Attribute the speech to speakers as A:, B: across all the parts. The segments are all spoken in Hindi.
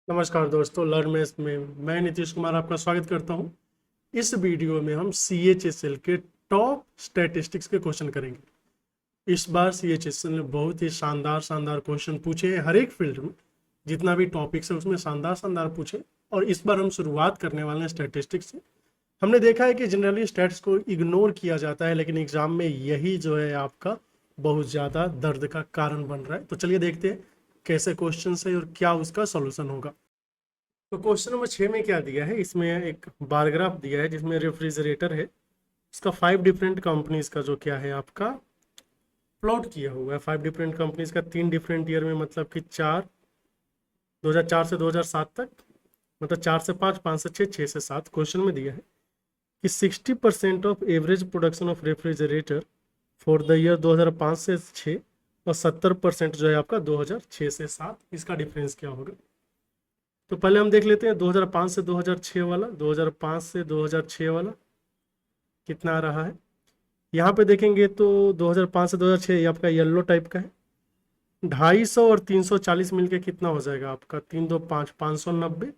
A: नमस्कार दोस्तों, लर्न मैथ्स में मैं नीतीश कुमार आपका स्वागत करता हूं। इस वीडियो में हम CHSL के टॉप स्टैटिस्टिक्स के क्वेश्चन करेंगे। इस बार CHSL ने बहुत ही शानदार शानदार क्वेश्चन पूछे हैं। हर एक फील्ड में जितना भी टॉपिक्स है उसमें शानदार शानदार पूछे, और इस बार हम शुरुआत करने वाले हैं स्टैटिस्टिक्स से। हमने देखा है कि जनरली स्टैट्स को इग्नोर किया जाता है, लेकिन एग्जाम में यही जो है आपका बहुत ज़्यादा दर्द का कारण बन रहा है। तो चलिए देखते हैं कैसे क्वेश्चन है और क्या उसका सोल्यूशन होगा। तो क्वेश्चन नंबर 6 में क्या दिया है, इसमें एक बार ग्राफ दिया है जिसमें रेफ्रिजरेटर है। इसका 5 डिफरेंट कंपनीज का जो क्या है आपका प्लॉट किया हुआ है। 5 डिफरेंट कंपनीज का 3 डिफरेंट ईयर में, मतलब कि 2004 से 2007 तक, मतलब 4 से 5, 5 से 6, 6 से 7। क्वेश्चन में दिया है कि 60% of average production of refrigerator for the year 2005 से 6 और 70% जो है आपका 2006 से 7। इसका डिफरेंस क्या होगा? तो पहले हम देख लेते हैं 2005 से 2006 वाला। 2005 से 2006 वाला कितना आ रहा है, यहाँ पे देखेंगे तो 2005 से 2006 ये आपका येलो टाइप का है। 250 और 340 मिलके कितना हो जाएगा आपका? 3 2 5, 590।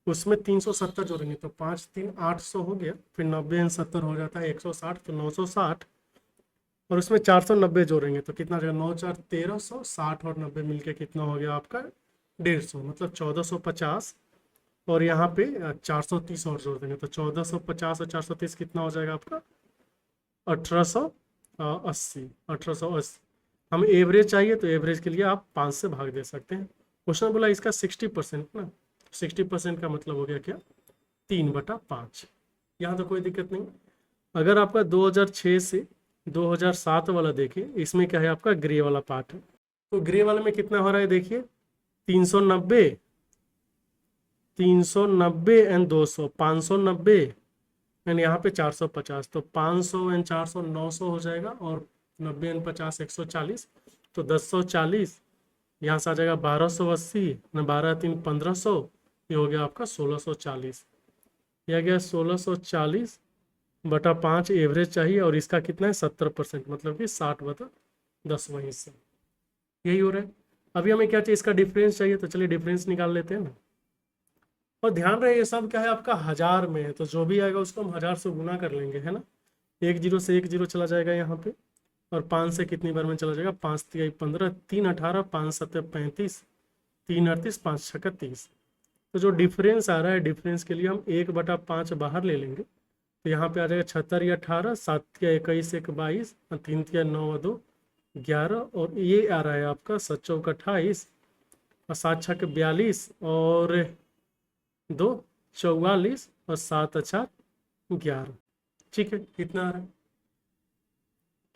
A: उसमें 370 जोड़ेंगे तो 5 3 800 हो गया। फिर 90 एंड 70 हो जाता है 160, तो 960। और उसमें 490 जोड़ेंगे तो कितना हो जाएगा? 9 4 1300, 60 और 90 मिलके कितना हो गया आपका? 150, मतलब 1450। और यहाँ पे 430 और जोड़ देंगे तो 1450 और 430 कितना हो जाएगा आपका? 1880। 1880। हमें एवरेज चाहिए तो एवरेज के लिए आप 5 से भाग दे सकते हैं। क्वेश्चन बोला इसका 60% ना, 60% का मतलब हो गया क्या? 3/5। यहाँ तो कोई दिक्कत नहीं। अगर आपका 2006 से 2007 वाला देखिए, इसमें क्या है आपका? ग्रे वाला पार्ट है। तो ग्रे वाले में कितना हो रहा है देखिए, 390, 390 एंड 200, 590 एंड यहाँ पे 450। तो 500 एंड 400 900 हो जाएगा, और 90 एंड 50 140, तो 1040। यहाँ से आ जाएगा 1280 न, 12 3 1500। ये हो गया आपका 1640। यह गया 1640/5 एवरेज चाहिए, और इसका कितना है? 70%, मतलब कि 60/10वां हिस्सा। यही हो रहा है। अभी हमें क्या चाहिए? इसका डिफरेंस चाहिए। तो चलिए डिफरेंस निकाल लेते हैं ना। और ध्यान रहे ये सब क्या है आपका हजार में है, तो जो भी आएगा उसको हम 1000 से गुना कर लेंगे, है ना। 1 0 से 1 0 चला जाएगा यहाँ पे, और 5 से कितनी बार में चला जाएगा? 5 3 15, 3 18, 5 7 35, 3 38, 5 6 30। तो जो डिफरेंस आ रहा है, डिफरेंस के लिए हम 1/5 बाहर ले लेंगे। तो यहाँ पे आ जाएगा 76 या 18, 7 या 21, 1 22, 3 या 9 और 2 11, और ये आ रहा है आपका 7 चौक 28, और 7 6 42, और 2 44, और 7 4 11। ठीक है, कितना आ रहा है?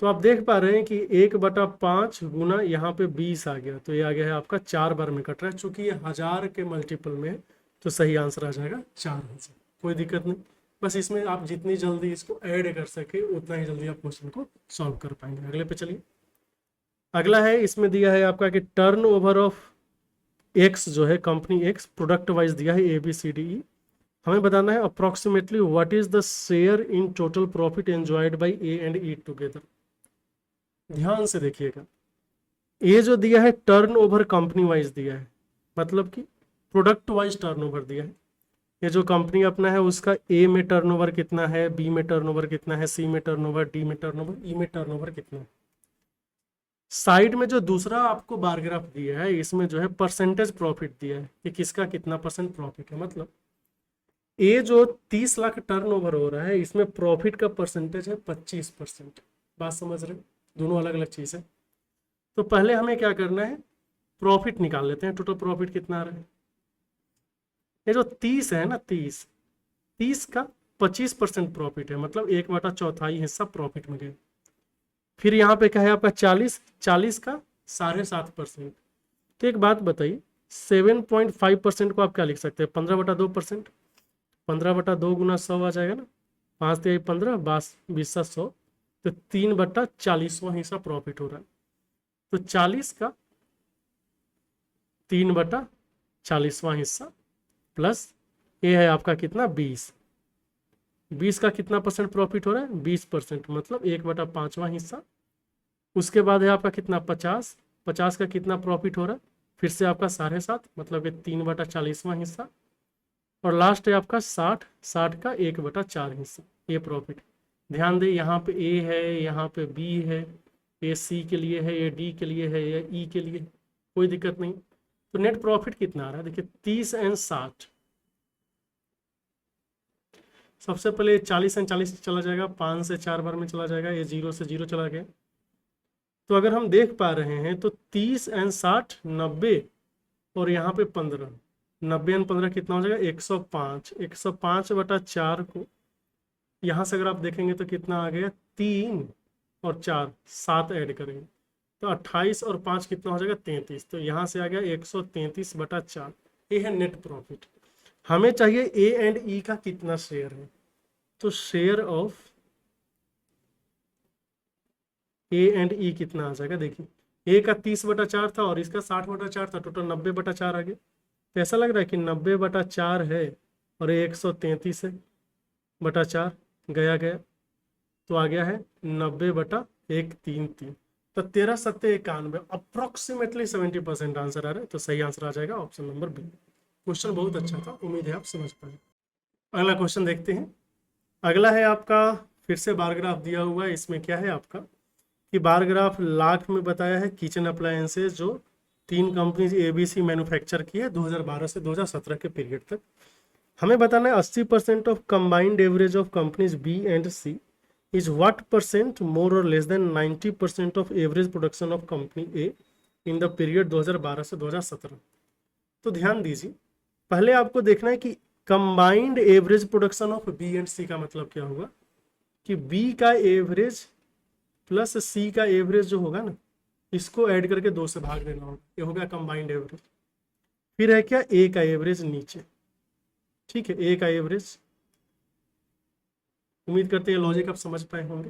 A: तो आप देख पा रहे हैं कि 1/5 गुना यहाँ पे 20 आ गया, तो ये आ गया है आपका 4 बार में कट रहा है। चूंकि ये हजार के मल्टीपल में है तो सही आंसर आ जाएगा 4000। कोई दिक्कत नहीं, बस इसमें आप जितनी जल्दी इसको ऐड कर सके उतना ही जल्दी आप क्वेश्चन को सॉल्व कर पाएंगे। अगले पे चलिए। अगला है, इसमें दिया है आपका कि टर्न ओवर ऑफ एक्स जो है, कंपनी एक्स, प्रोडक्ट वाइज दिया है ABCDE। हमें बताना है approximately what is the share in total profit enjoyed by A and E together. ध्यान से देखिएगा, ये जो दिया है टर्नओवर कंपनी वाइज दिया है, मतलब कि प्रोडक्ट वाइज टर्नओवर दिया है। ये जो कंपनी अपना है उसका A में टर्नओवर कितना है, B में टर्नओवर कितना है, C में टर्नओवर, D में टर्नओवर, E में टर्नओवर कितना है। साइड में जो दूसरा आपको बार ग्राफ दिया है, इसमें जो है परसेंटेज प्रॉफिट दिया है कि किसका कितना % प्रॉफिट है। मतलब ये जो 30 लाख टर्नओवर हो रहा है, इसमें प्रॉफिट का परसेंटेज है 25%। बात समझ रहे हैं? दोनों अलग अलग चीज है। तो पहले हमें क्या करना है, प्रॉफिट निकाल लेते हैं। टोटल प्रॉफिट कितना आ रहा है? ये जो 30 है ना, 30 का 25% प्रॉफिट है, मतलब 1/4 हिस्सा प्रॉफिट में गया। फिर यहाँ पे क्या है आपका 40 का 7.5%। तो एक बात बताइए, 7.5% को आप क्या लिख सकते हैं? 15/2%। 15/2 गुना 100 आ जाएगा ना, 5 3 15, 20 100, तो 3/40वां हिस्सा प्रॉफिट हो रहा है। तो 40 का 3/40वां हिस्सा प्लस ये है आपका कितना? 20 का कितना % प्रॉफिट हो रहा है? 20%, मतलब 1/5वां हिस्सा। उसके बाद है आपका कितना? 50 का कितना प्रॉफिट हो रहा है? फिर से आपका 7.5 मतलब कि 3/40वां हिस्सा, और लास्ट है आपका 60, 60 का 1/4 हिस्सा, ये प्रॉफिट। ध्यान दें यहाँ पे ए है, यहाँ पे बी है, ये सी के लिए है, ये डी के लिए है, ये ई के लिए, कोई दिक्कत नहीं। तो नेट प्रॉफिट कितना आ रहा है देखिए 30 एंड 60। सबसे पहले 40 एंड 40 चला जाएगा, 5 से 4 बार में चला जाएगा, ये 0 से 0 चला गया। तो अगर हम देख पा रहे हैं तो 30 एंड 60 90, और यहाँ पे 15, 90 एंड 15 कितना हो जाएगा 105, 105/4 को यहाँ से अगर आप देखेंगे तो कितना आ गया 3 और 4 7 ऐड करेंगे तो 28 और 5 कितना हो जाएगा 33, तो यहाँ से आ गया 133/4। ये है नेट प्रॉफिट। हमें चाहिए ए एंड ई का कितना शेयर है, तो शेयर ऑफ ए एंड ई कितना आ जाएगा देखिए, ए का 30/4 था और इसका 60/4 था, टोटल 90/4 आ गया। तो ऐसा लग रहा है कि 90/4 है और ये 133/4 गया तो आ गया है 90/133। तो 13 सत्ते 91, अप्रोक्सीमेटली 70% आंसर आ रहा है। तो सही आंसर आ जाएगा ऑप्शन नंबर बी। क्वेश्चन बहुत अच्छा था, उम्मीद है आप समझ पाए। अगला क्वेश्चन देखते हैं। अगला है आपका, फिर से बार ग्राफ दिया हुआ है। इसमें क्या है आपका कि बार ग्राफ लाख में बताया है किचन अप्लायंसेज जो 3 कंपनीज ABC मैन्युफैक्चर की है 2012 से 2017 के पीरियड तक। हमें बताना है 80% of combined average of companies B and C is what percent more और less than 90% of average production of company A in the period 2012 से 2017। तो ध्यान दीजिए, पहले आपको देखना है कि combined average production of B and C का मतलब क्या होगा कि बी का एवरेज प्लस सी का एवरेज जो होगा ना, इसको ऐड करके 2 से भाग देना होगा, ये हो गया कंबाइंड एवरेज। फिर है क्या ए का एवरेज नीचे, ठीक है, ए का एवरेज। उम्मीद करते हैं लॉजिक आप समझ पाए होंगे।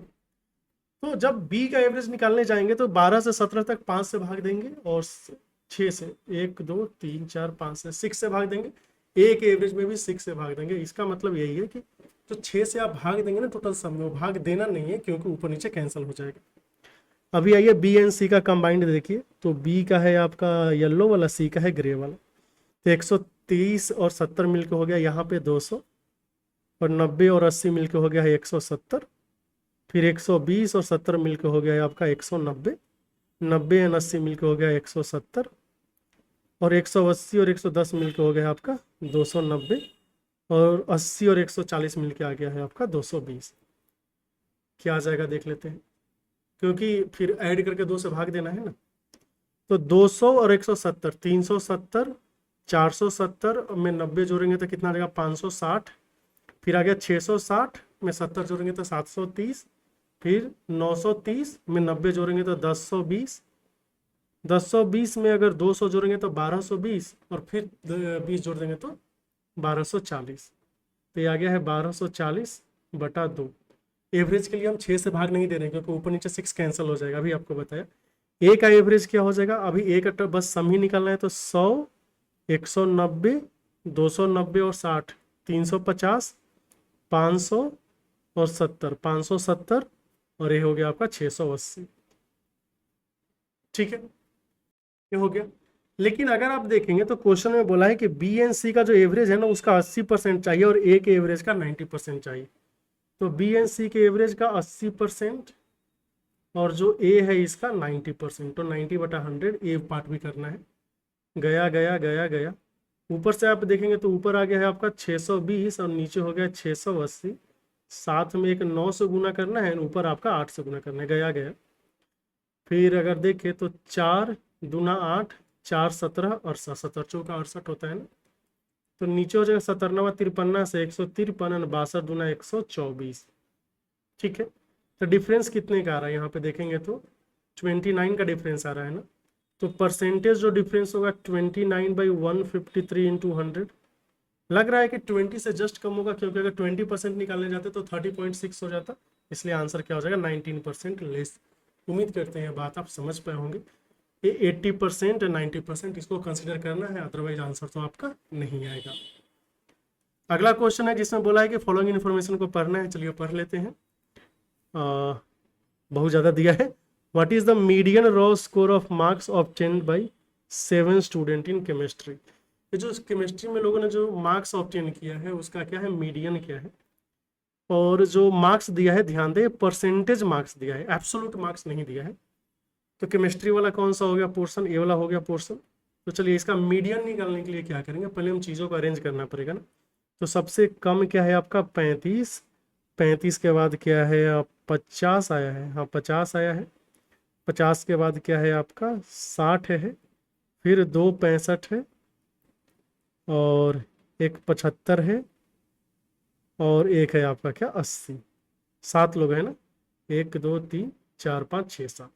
A: तो जब बी का एवरेज निकालने जाएंगे तो 12 से 17 तक 5 से भाग देंगे और 6 से 1 2 3 4 5 से 6 से भाग देंगे। ए के एवरेज में भी 6 से भाग देंगे। इसका मतलब यही है कि जो 6 से आप भाग देंगे ना टोटल सम में, भाग देना नहीं है क्योंकि ऊपर नीचे कैंसिल हो जाएगा। अभी आइए बी एंड सी का कंबाइंड देखिए। तो बी का है आपका येलो वाला, सी का है ग्रे वाला। तो 130 और 70 मिलकर हो गया यहाँ पे 200, और 90 और 80 मिलकर हो गया है 170। फिर 120 और 70 मिलकर हो गया है आपका 190, 90 और 80 मिलकर हो गया 170, और 180 और 110 मिलकर हो गया है आपका 290, और 80 और 140 मिलकर आ गया है आपका 220। क्या आ जाएगा देख लेते हैं, क्योंकि फिर ऐड करके 2 से भाग देना है ना। तो 200 और 170 370, 470 में 90 जोड़ेंगे तो कितना आ जाएगा 560। फिर आ गया 660 में 70 जोड़ेंगे तो 730। फिर 930 में 90 जोड़ेंगे तो 1020। 1020 में अगर 200 जोड़ेंगे तो 1220, और फिर 20 जोड़ देंगे तो 1240। तो ये आ गया है 1240/2। एवरेज के लिए हम 6 से भाग नहीं दे रहे हैं क्योंकि ऊपर नीचे 6 कैंसिल हो जाएगा। अभी आपको बताया ए का एवरेज क्या हो जाएगा। अभी ए का बस सम ही निकालना है। तो 100, 190, 290 और 60 350, 500 और 70 570, और ये हो गया आपका 680। ठीक है, ये हो गया। लेकिन अगर आप देखेंगे तो क्वेश्चन में बोला है कि बी एंड सी का जो एवरेज है ना उसका 80% चाहिए और ए के एवरेज का 90% चाहिए। तो बी एंड सी के एवरेज का 80% और जो ए है इसका 90%। तो 90/100 ए पार्ट भी करना है। गया गया गया गया, ऊपर से आप देखेंगे तो ऊपर आ गया है आपका 620 और नीचे हो गया 680। साथ में एक 9 से गुना करना है, ऊपर आपका 8 से गुना करना है। गया गया। फिर अगर देखें तो 4 दूना 8, 4 17 और 17 चौका 68 होता है ना। तो नीचे हो जाएगा 17 53 से 153 और 62 दूना 124। ठीक है, तो डिफरेंस कितने का आ रहा है यहाँ पे देखेंगे तो 29 का डिफरेंस आ रहा है ना। तो परसेंटेज जो डिफरेंस होगा 29/153 × 100। लग रहा है कि 20 से जस्ट कम होगा क्योंकि अगर 20% निकालने जाते तो 30.6 हो जाता। इसलिए आंसर क्या हो जाएगा 19% लेस। उम्मीद करते हैं बात आप समझ पाए होंगे। ये 80% 90% इसको कंसिडर करना है, अदरवाइज आंसर तो आपका नहीं आएगा। अगला क्वेश्चन है जिसमें बोला है कि फॉलोइंग इन्फॉर्मेशन को पढ़ना है। चलिए पढ़ लेते हैं। बहुत ज़्यादा दिया है। What is the median raw score of marks obtained by 7 student in chemistry. ये जो केमिस्ट्री में लोगों ने जो मार्क्स ऑब्टेन किया है उसका क्या है, मीडियन क्या है, और जो मार्क्स दिया है ध्यान दे परसेंटेज मार्क्स दिया है, एब्सोल्यूट मार्क्स नहीं दिया है। तो केमिस्ट्री वाला कौन सा हो गया पोर्शन, ये वाला हो गया पोर्शन। तो चलिए इसका मीडियन निकालने के लिए क्या करेंगे, पहले हम चीज़ों को अरेंज करना पड़ेगा ना। तो सबसे कम क्या है आपका 35, 35 के बाद क्या है 50 आया है, हाँ 50 आया है। 50 के बाद क्या है आपका 60 है, फिर 2 65 है, और एक 75 है, और एक है आपका क्या 80। 7 लोग हैं ना, 1 2 3 4 5 6 7।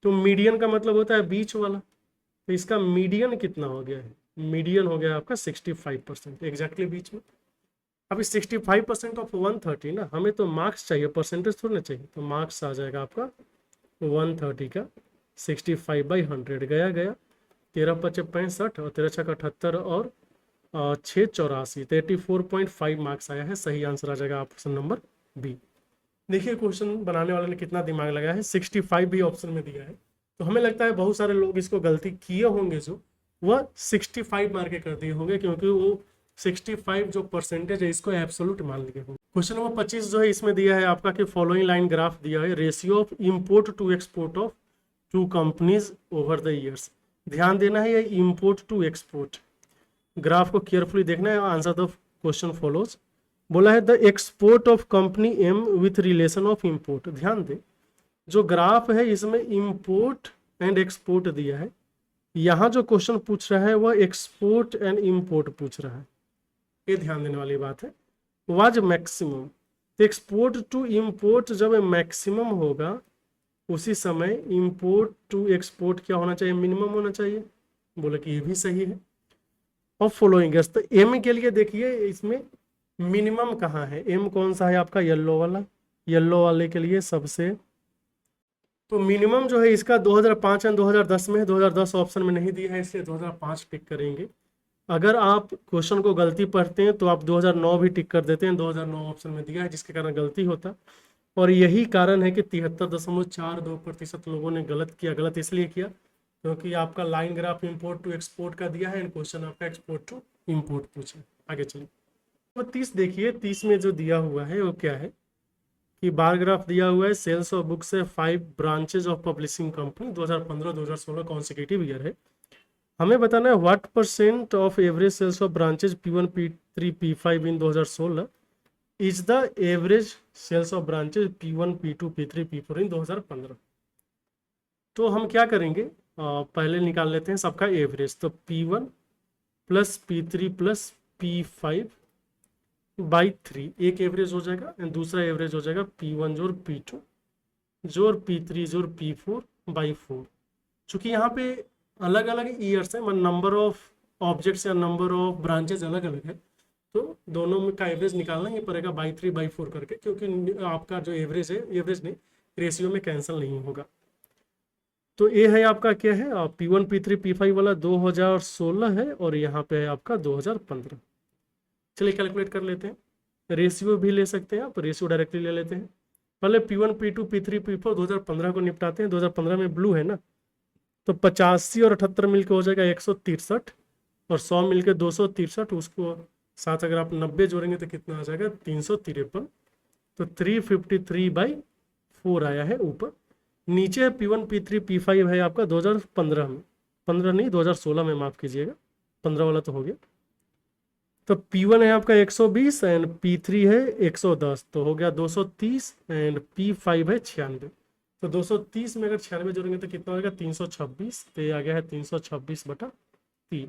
A: तो मीडियन का मतलब होता है बीच वाला। तो इसका मीडियन कितना हो गया है, मीडियन हो गया आपका 65%, एग्जैक्टली बीच में। अभी 65% ऑफ 130 ना, हमें तो मार्क्स चाहिए, परसेंटेज थोड़ा ना चाहिए। तो मार्क्स आ जाएगा आपका 130 का 65/100 गया गया, 13 5 65 और 13 6 78 और 6 84, तो 84.5 मार्क्स आया है। सही आंसर आ जाएगा ऑप्शन नंबर बी। देखिए क्वेश्चन बनाने वाले ने कितना दिमाग लगाया है, 65 भी ऑप्शन में दिया है। तो हमें लगता है बहुत सारे लोग इसको गलती किए होंगे, जो वह 65 मार के कर दिए होंगे, क्योंकि वो 65 जो परसेंटेज है इसको एब्सोल्यूट मान लिए होंगे। क्वेश्चन नंबर 25 जो है इसमें दिया है आपका कि फॉलोइंग लाइन ग्राफ दिया है, ratio of import to export of 2 companies over the years. ध्यान देना है ये इम्पोर्ट टू एक्सपोर्ट, ग्राफ को केयरफुली देखना है। Answer the question follows. बोला है the export of company M with relation of import. ध्यान दे जो ग्राफ है इसमें इंपोर्ट एंड एक्सपोर्ट दिया है, यहाँ जो क्वेश्चन पूछ रहा है वह एक्सपोर्ट एंड इंपोर्ट पूछ रहा है, ये ध्यान देने वाली बात है। Was maximum, export to import जब मैक्सिमम होगा उसी समय इंपोर्ट टू एक्सपोर्ट क्या होना चाहिए, मिनिमम होना चाहिए। बोले कि ये भी सही है। और फॉलोइंग तो एम के लिए देखिए इसमें मिनिमम कहाँ है, एम कौन सा है आपका येलो वाला, येलो वाले के लिए सबसे तो मिनिमम जो है इसका 2005 एंड 2010 में है, 2010 ऑप्शन में नहीं दिया है इसलिए 2005 टिक करेंगे। अगर आप क्वेश्चन को गलती पढ़ते हैं तो आप 2009 भी टिक कर देते हैं, 2009 ऑप्शन में दिया है जिसके कारण गलती होता। और यही कारण है कि 73.42% लोगों ने गलत किया। गलत इसलिए किया क्योंकि आपका line graph import to export का दिया है एंड क्वेश्चन आपका एक्सपोर्ट टू इंपोर्ट पूछा। आगे चलिए तो 30 देखिए, 30 में जो दिया हुआ है वो क्या है कि बार ग्राफ दिया हुआ है, सेल्स ऑफ बुक्स है 5 branches of publishing company 2015-2016 consecutive year है। हमें बताना है what percent of average sales of branches P1 P3 P5 in 2016 is the average sales of branches P1 P2 P3 P4 in 2015। तो हम क्या करेंगे, पहले निकाल लेते हैं सबका एवरेज। तो P1 plus P3 plus P5 by 3 एक एवरेज हो जाएगा एंड दूसरा एवरेज हो जाएगा P1 जोड़ P2 जोड़ P3 जोड़ P4 बाई 4। चूंकि यहाँ पे अलग अलग ईयर्स है, मतलब नंबर ऑफ ऑब्जेक्ट्स या नंबर ऑफ ब्रांचेज अलग अलग है, तो दोनों में का एवरेज निकालना ही पड़ेगा बाई 3 बाई 4 करके, क्योंकि आपका जो एवरेज है, एवरेज नहीं रेशियो में कैंसिल नहीं होगा। तो ये है आपका क्या है P1 P3 P5 वाला 2016 है और यहाँ पे है आपका 2015। चलिए कैलकुलेट कर लेते हैं, रेशियो भी ले सकते हैं आप, रेशियो डायरेक्टली ले लेते हैं। पहले P1 P2 P3 P4 2015 को निपटाते हैं। 2015 में ब्लू है ना, तो 85 और 78 मिलकर हो जाएगा 163 और 100 मिलकर 263, उसको साथ अगर आप 90 जोड़ेंगे तो कितना आ जाएगा 353। तो 353/4 आया है ऊपर। नीचे है P1 P3 P5 है आपका 2015 में, 15 नहीं 2016 में, माफ कीजिएगा 15 वाला तो हो गया। तो P1 है आपका 120 एंड P3 है 110, तो हो गया 230 एंड P5 है 96। तो 230 में अगर 96 जोड़ेंगे तो कितना होगा 326, तो ये आ गया है 326/3।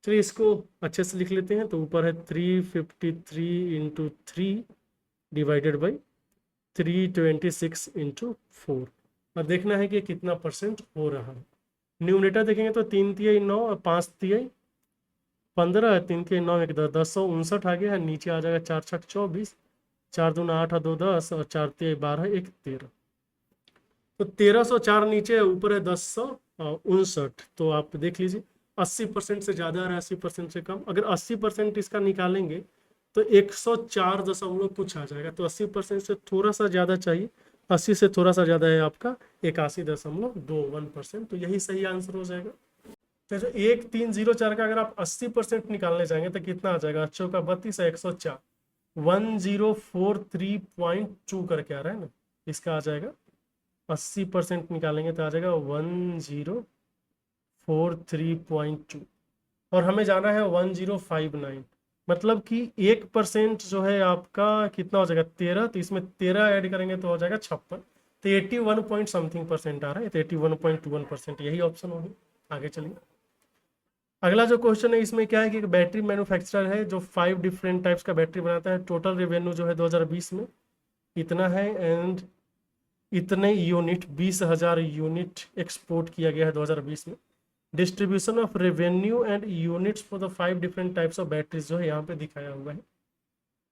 A: चलिए इसको अच्छे से लिख लेते हैं। तो ऊपर है 353 × 3 डिवाइडेड बाई 326 × 4 और देखना है कि कितना परसेंट हो रहा है। न्यूमरेटर देखेंगे तो 3 तिहाई 9 और 5 तिहाई 15, 3 तिहाई 9 1 10, 1059 आ गया है। नीचे आ जाएगा 4 6 24, 4 दूना 8 और 2 10 और 4 तिहाई 12 1 13। तो 1304 नीचे है, ऊपर है 1059। तो आप देख लीजिए 80% से ज़्यादा आ रहा है, 80% से कम। अगर 80% इसका निकालेंगे तो 104 दशमलव कुछ आ जाएगा। तो 80% से थोड़ा सा ज़्यादा चाहिए, 80 से थोड़ा सा ज़्यादा है आपका 81.21%। तो यही सही आंसर हो जाएगा। तो जो 1304 का अगर आप 80% निकालने जाएंगे तो कितना आ जाएगा, अच्छों का 32 है 104, 1043.2 करके आ रहा है ना, इसका आ जाएगा 80% निकालेंगे तो आ जाएगा 1043.2, और हमें जाना है 1059, मतलब कि 1% जो है आपका कितना हो जाएगा 13, तो इसमें 13 ऐड करेंगे तो हो जाएगा 56, तो 81 पॉइंट समथिंग परसेंट आ रहा है, तो 81.21% यही ऑप्शन होगी। आगे चलिए, अगला जो क्वेश्चन है इसमें क्या है कि एक बैटरी मैन्युफैक्चरर है जो 5 डिफरेंट टाइप्स का बैटरी बनाता है, टोटल रेवेन्यू जो है 2020 में इतना है, एंड इतने यूनिट 20,000 यूनिट एक्सपोर्ट किया गया है 2020 में। Distribution of revenue and units for the 5 different types of batteries जो है यहाँ पे दिखाया हुआ है।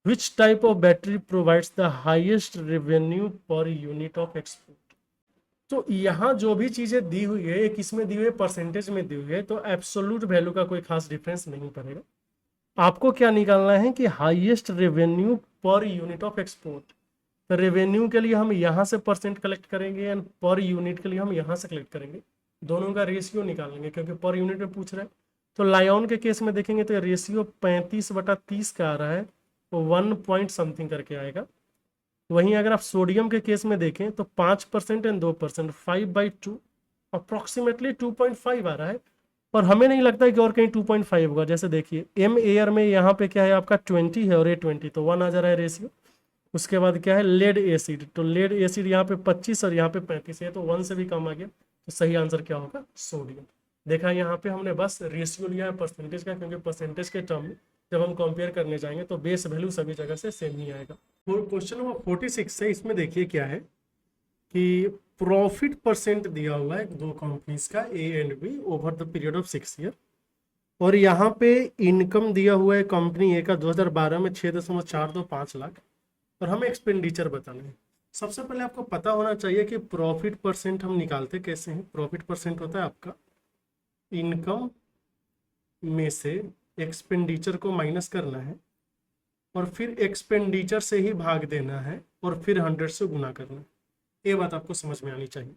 A: Which type of battery provides the highest revenue per unit of export. तो यहाँ जो भी चीजें दी हुई है, एक इसमें दी हुई है, परसेंटेज में दी हुई है, तो एब्सोल्यूट वैल्यू का कोई खास डिफरेंस नहीं पड़ेगा। आपको क्या निकालना है कि highest revenue per unit of export, तो रेवेन्यू के लिए हम यहाँ से परसेंट कलेक्ट करेंगे एंड पर यूनिट के लिए हम यहाँ से कलेक्ट करेंगे, दोनों का रेशियो निकालेंगे क्योंकि पर यूनिट में पूछ रहा है। तो लायन के केस में देखेंगे तो रेशियो 35/30 का आ रहा है, तो 1 पॉइंट समथिंग करके आएगा। वहीं अगर आप सोडियम के केस में देखें तो 5% एंड 2%, 5/2 अप्रोक्सीमेटली 2.5 आ रहा है, और हमें नहीं लगता है कि और कहीं 2.5 होगा। जैसे देखिए एम एयर में यहाँ पे क्या है आपका 20 है और ए 20, तो 1 आ जा रहा है रेशियो। उसके बाद क्या है लेड एसिड, तो लेड एसिड यहाँ पे 25 और यहाँ पे 35 है, तो 1 से भी कम आ गया, तो सही आंसर क्या होगा सोडियम। देखा यहाँ पे हमने बस रेशियो लिया है परसेंटेज का, क्योंकि परसेंटेज के टर्म में जब हम कंपेयर करने जाएंगे तो बेस वैल्यू सभी जगह से सेम ही आएगा। क्वेश्चन नंबर 46 है, इसमें देखिए क्या है कि प्रॉफिट परसेंट दिया हुआ है दो कंपनीज का A and B over the period of 6 year, और यहाँ पे इनकम दिया हुआ है कंपनी ए का 2012 में 6.425 लाख, और हमें एक्सपेंडिचर बताना है। सबसे पहले आपको पता होना चाहिए कि प्रॉफिट परसेंट हम निकालते कैसे हैं। प्रॉफिट परसेंट होता है आपका इनकम में से एक्सपेंडिचर को माइनस करना है, और फिर एक्सपेंडिचर से ही भाग देना है, और फिर 100 से गुना करना है। ये बात आपको समझ में आनी चाहिए।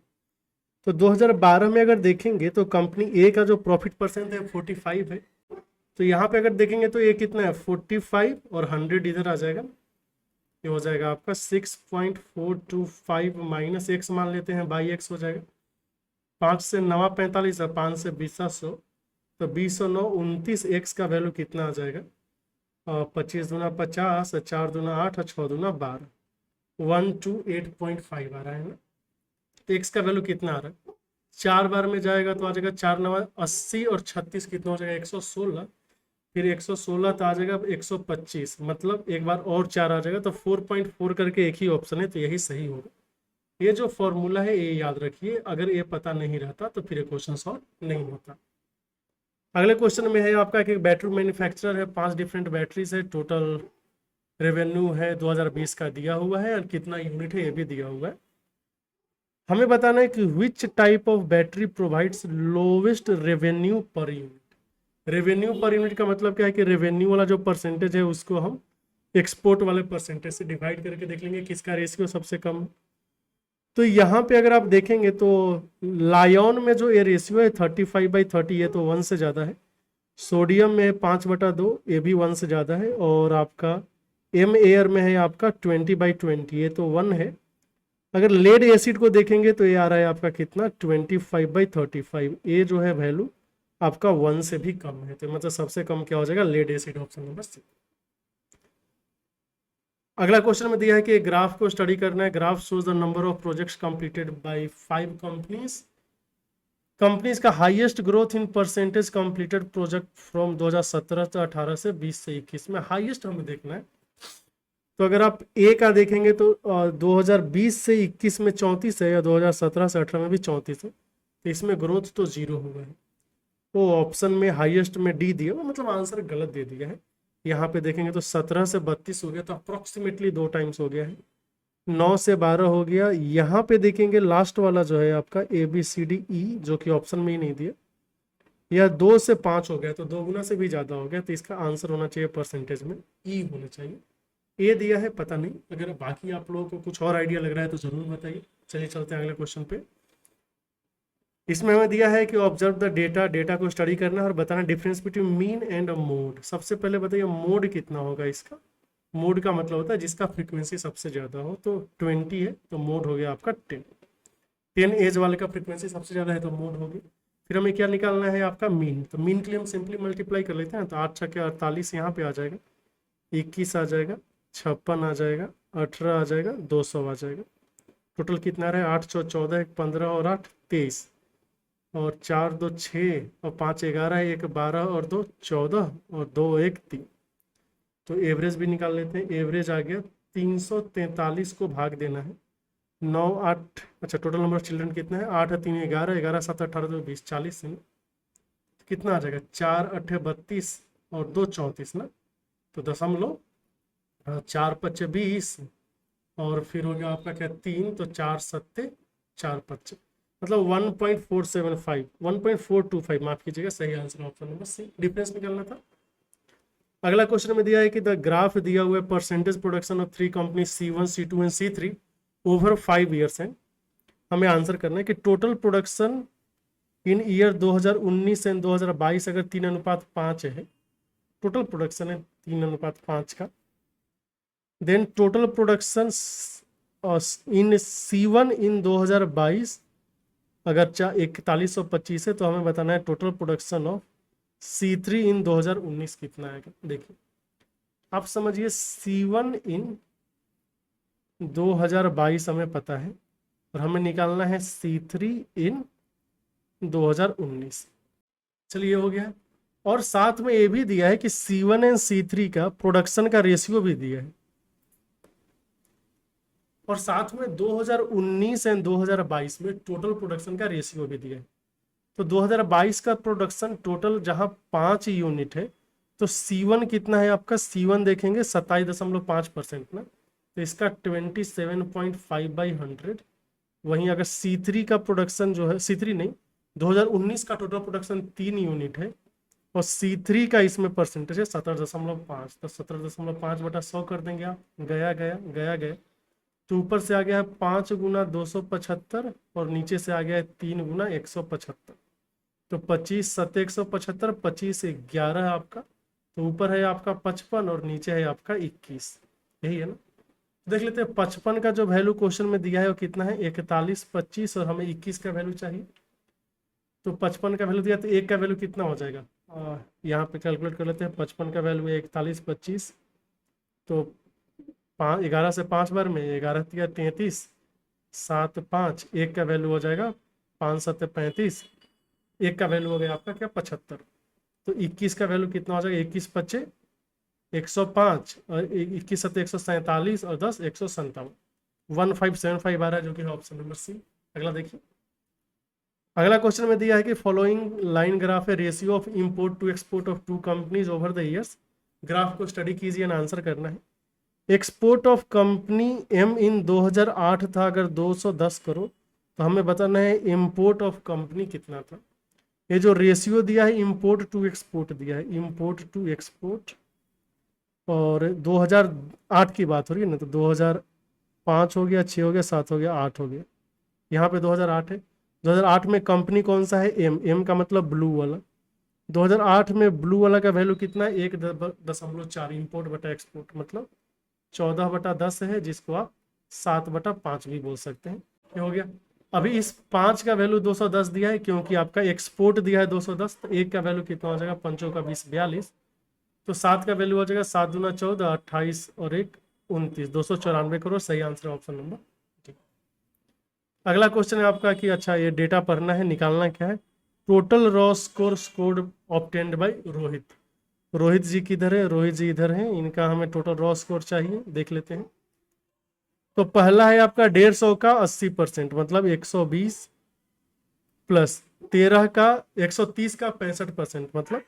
A: तो 2012 में अगर देखेंगे तो कंपनी ए का जो प्रॉफिट परसेंट है 45 है, तो यहाँ पे अगर देखेंगे तो ये कितना है 45, और 100 इधर आ जाएगा, ये हो जाएगा आपका 6.425 माइनस एक्स मान लेते हैं, बाई एक्स हो जाएगा। 5 से 9 45, 5 से 20 100, तो 20 और 9 29, एक्स का वैल्यू कितना आ जाएगा 25 दूना 50, 4 दूना 8, 6 दूना 12, 128.5 आ रहा है ना। तो एक्स का वैल्यू कितना आ रहा है, 4 बार में जाएगा तो आ जाएगा 4 9 80, और 36 कितना हो जाएगा 116, फिर 116 तो आ जाएगा 125, मतलब एक बार और 4 आ जाएगा, तो 4.4 करके एक ही ऑप्शन है, तो यही सही होगा। ये जो फॉर्मूला है ये याद रखिए, अगर ये पता नहीं रहता तो फिर ये क्वेश्चन सॉल्व नहीं होता। अगले क्वेश्चन में है आपका कि बैटरी मैन्युफैक्चरर है, 5 डिफरेंट बैटरीज है, टोटल रेवेन्यू है 2020 का दिया हुआ है, और कितना यूनिट है ये भी दिया हुआ है। हमें बताना है कि which type of battery provides lowest revenue per unit. Revenue per unit का मतलब क्या है कि रेवेन्यू वाला जो परसेंटेज है उसको हम एक्सपोर्ट वाले परसेंटेज से डिवाइड करके देख लेंगे किसका रेशियो सबसे कम है। तो यहाँ पे अगर आप देखेंगे तो लायन में जो ये रेशियो है 35/30, ये तो 1 से ज़्यादा है। सोडियम में 5/2, ये भी 1 से ज़्यादा है। और आपका एम एयर में है आपका 20/20, ये तो 1 है। अगर लेड एसिड को देखेंगे तो ये आ रहा है आपका कितना 25/35, ये जो है वैल्यू आपका 1 से भी कम है, तो मतलब सबसे कम क्या हो जाएगा lead acid, option number C. अगला क्वेश्चन में दिया है कि ग्राफ को स्टडी करना है। Graph shows the number of projects completed by 5 companies का highest growth in percentage completed project from 2017 से 18 से 20 से 21 में हाईएस्ट हमें देखना है। तो अगर आप ए का देखेंगे तो 2020 से 21 में 34 है, या 2017 से 18 में भी 34 है, तो इसमें ग्रोथ तो 0 हुआ है। वो ऑप्शन में हाईएस्ट में डी दिया हुआ, मतलब आंसर गलत दे दिया है। यहाँ पे देखेंगे तो 17 से 32 हो गया, तो अप्रोक्सीमेटली 2 टाइम्स हो गया है। 9 से 12 हो गया। यहाँ पे देखेंगे लास्ट वाला जो है आपका ABCDE, जो कि ऑप्शन में ही नहीं दिया, यह 2 से 5 हो गया, तो 2 गुना से भी ज़्यादा हो गया, तो इसका आंसर होना चाहिए परसेंटेज में ई होना चाहिए। ए दिया है पता नहीं, अगर बाकी आप लोगों को कुछ और आइडिया लग रहा है तो ज़रूर बताइए। चलिए चलते हैं अगले क्वेश्चन पे। इसमें हमें दिया है कि ऑब्जर्व द डेटा, डेटा को स्टडी करना है और बताना difference between mean and mode. सबसे पहले बताइए मोड कितना होगा इसका। मोड का मतलब होता है जिसका फ्रीक्वेंसी सबसे ज़्यादा हो, तो 20 है तो मोड हो गया आपका 10। 10 एज वाले का फ्रीक्वेंसी सबसे ज़्यादा है तो मोड हो गई। फिर हमें क्या निकालना है आपका मीन, तो मीन के लिए हम सिंपली मल्टीप्लाई कर लेते हैं। तो 8 छक्के 48 यहाँ पे आ जाएगा, 21 आ जाएगा, 56 आ जाएगा, 18 आ जाएगा, 200 आ जाएगा। टोटल कितना रहा है, 8 चौ 14, 1 15 और 8 23 और 4 2 6 और 5 11, 1 12 और 2 14 और 2 1 3। तो एवरेज भी निकाल लेते हैं। एवरेज आ गया 343 को भाग देना है 9 8, अच्छा टोटल नंबर ऑफ चिल्ड्रन कितना है, 8 3 11, 11 7 18 2 20 40 है ना। तो कितना आ जाएगा, 4 8 32 और 2 34 ना। तो दशमलव 4 5 20 और फिर हो गया आपका क्या 3, तो 4 7 4 5, मतलब 1.475 1.425 माफ कीजिएगा, सही answer option number C. Difference निकालना था। अगला क्वेश्चन में दिया है कि द ग्राफ दिया हुआ है percentage production of 3 company C1 C2 and C3 over 5 years है। हमें आंसर करना है कि total production in year 2019 and 2022 अगर 3:5 है, टोटल प्रोडक्शन है 3:5 का, then total production in C1 in 2022 अगर 4125 है, तो हमें बताना है टोटल प्रोडक्शन ऑफ C3 इन 2019 कितना है। देखिए आप समझिए C1 इन 2022 हमें पता है और हमें निकालना है C3 इन 2019। चलिए हो गया। और साथ में ये भी दिया है कि C1 एंड C3 का प्रोडक्शन का रेशियो भी दिया है और साथ में 2019 एंड 2022 में टोटल प्रोडक्शन का रेशियो भी दिया है। तो 2022 का प्रोडक्शन टोटल जहां 5 यूनिट है, तो C1 कितना है आपका, C1 देखेंगे 27.5% ना, तो इसका 27.5/100। वहीं अगर C3 का प्रोडक्शन जो है, C3 नहीं 2019 का टोटल प्रोडक्शन 3 यूनिट है और C3 का इसमें परसेंटेज है 17.5, तो 17.5/100 कर देंगे आप, गया गया गया गया। तो ऊपर से आ गया है 5 गुना 275 और नीचे से आ गया है 3 गुना 175, तो 25 7 175, 25 11 है आपका, तो ऊपर है आपका 55 और नीचे है आपका 21, यही है ना। देख लेते हैं 55 का जो वैल्यू क्वेश्चन में दिया है वो कितना है, 41 25 और हमें 21 का वैल्यू चाहिए। तो 55 का वैल्यू दिया तो एक का वैल्यू कितना हो जाएगा, यहाँ पे कैलकुलेट कर लेते हैं। 55 का वैल्यू है 41 25, तो 11 से 5 बार में 11 33 7 5, एक का वैल्यू हो जाएगा 5 7 35, एक का वैल्यू हो गया आपका क्या 75। तो 21 का वैल्यू कितना हो जाएगा, 21 25 105 और 21 7 147 और 10 157, 1575 आ रहा है जो कि है ऑप्शन नंबर सी। अगला देखिए। अगला क्वेश्चन में दिया है कि फॉलोइंग लाइन ग्राफ है ratio of import to export of 2 companies over the years. Graph को स्टडी कीजिए एंड आंसर करना है। Export of company M in 2008 था अगर 210 करोड़, तो हमें बताना है इंपोर्ट ऑफ कंपनी कितना था। ये जो रेशियो दिया है इंपोर्ट टू एक्सपोर्ट दिया है, इंपोर्ट टू एक्सपोर्ट, और 2008 की बात हो रही है ना, तो 2005 हो गया, 6 हो गया, 7 हो गया, 8 हो गया, यहाँ पे 2008 है। 2008 में कंपनी कौन सा है, एम, एम का मतलब ब्लू वाला। 2008 में ब्लू वाला का वैल्यू कितना है, 1.4 इंपोर्ट बटा एक्सपोर्ट, मतलब 14/10 है, जिसको आप 7/5 भी बोल सकते हैं। क्या हो गया। अभी इस 5 का वैल्यू 210 दिया है क्योंकि आपका एक्सपोर्ट दिया है 210, तो एक का वैल्यू कितना हो जाएगा, 5 का 20 42, तो 7 का वैल्यू हो जाएगा 7 दूना 14 28 और 1 29, 294 करोड़। सही आंसर ऑप्शन नंबर। ठीक। अगला क्वेश्चन है आपका कि अच्छा ये डेटा पढ़ना है, निकालना क्या है। Total raw score scored obtained by Rohit. Rohit ji किधर है, रोहित जी इधर है, इनका हमें टोटल रॉ स्कोर चाहिए, देख लेते हैं। तो पहला है आपका 150 का 80%, मतलब 120 प्लस 13 का 130 का 65%, मतलब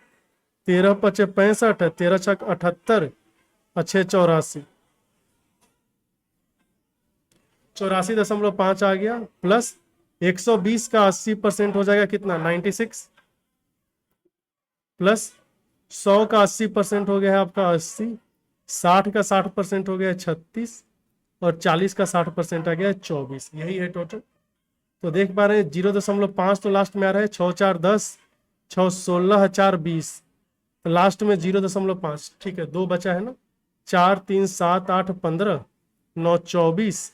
A: 13 5 65 है, 13 6 78 अच्छे 84, 84.5 आ गया, प्लस 120 का 80% हो जाएगा कितना 96, प्लस 100 का 80% हो गया है आपका 80, 60 का 60% हो गया 36 और 40 का 60% आ गया 24, यही है टोटल। तो देख पा रहे हैं 0.5 तो लास्ट में आ रहा है, 6 4 10, 6 16 4 20, तो लास्ट में 0.5, ठीक है, 2 बचा है ना, 4 3 7 8 15, 9 24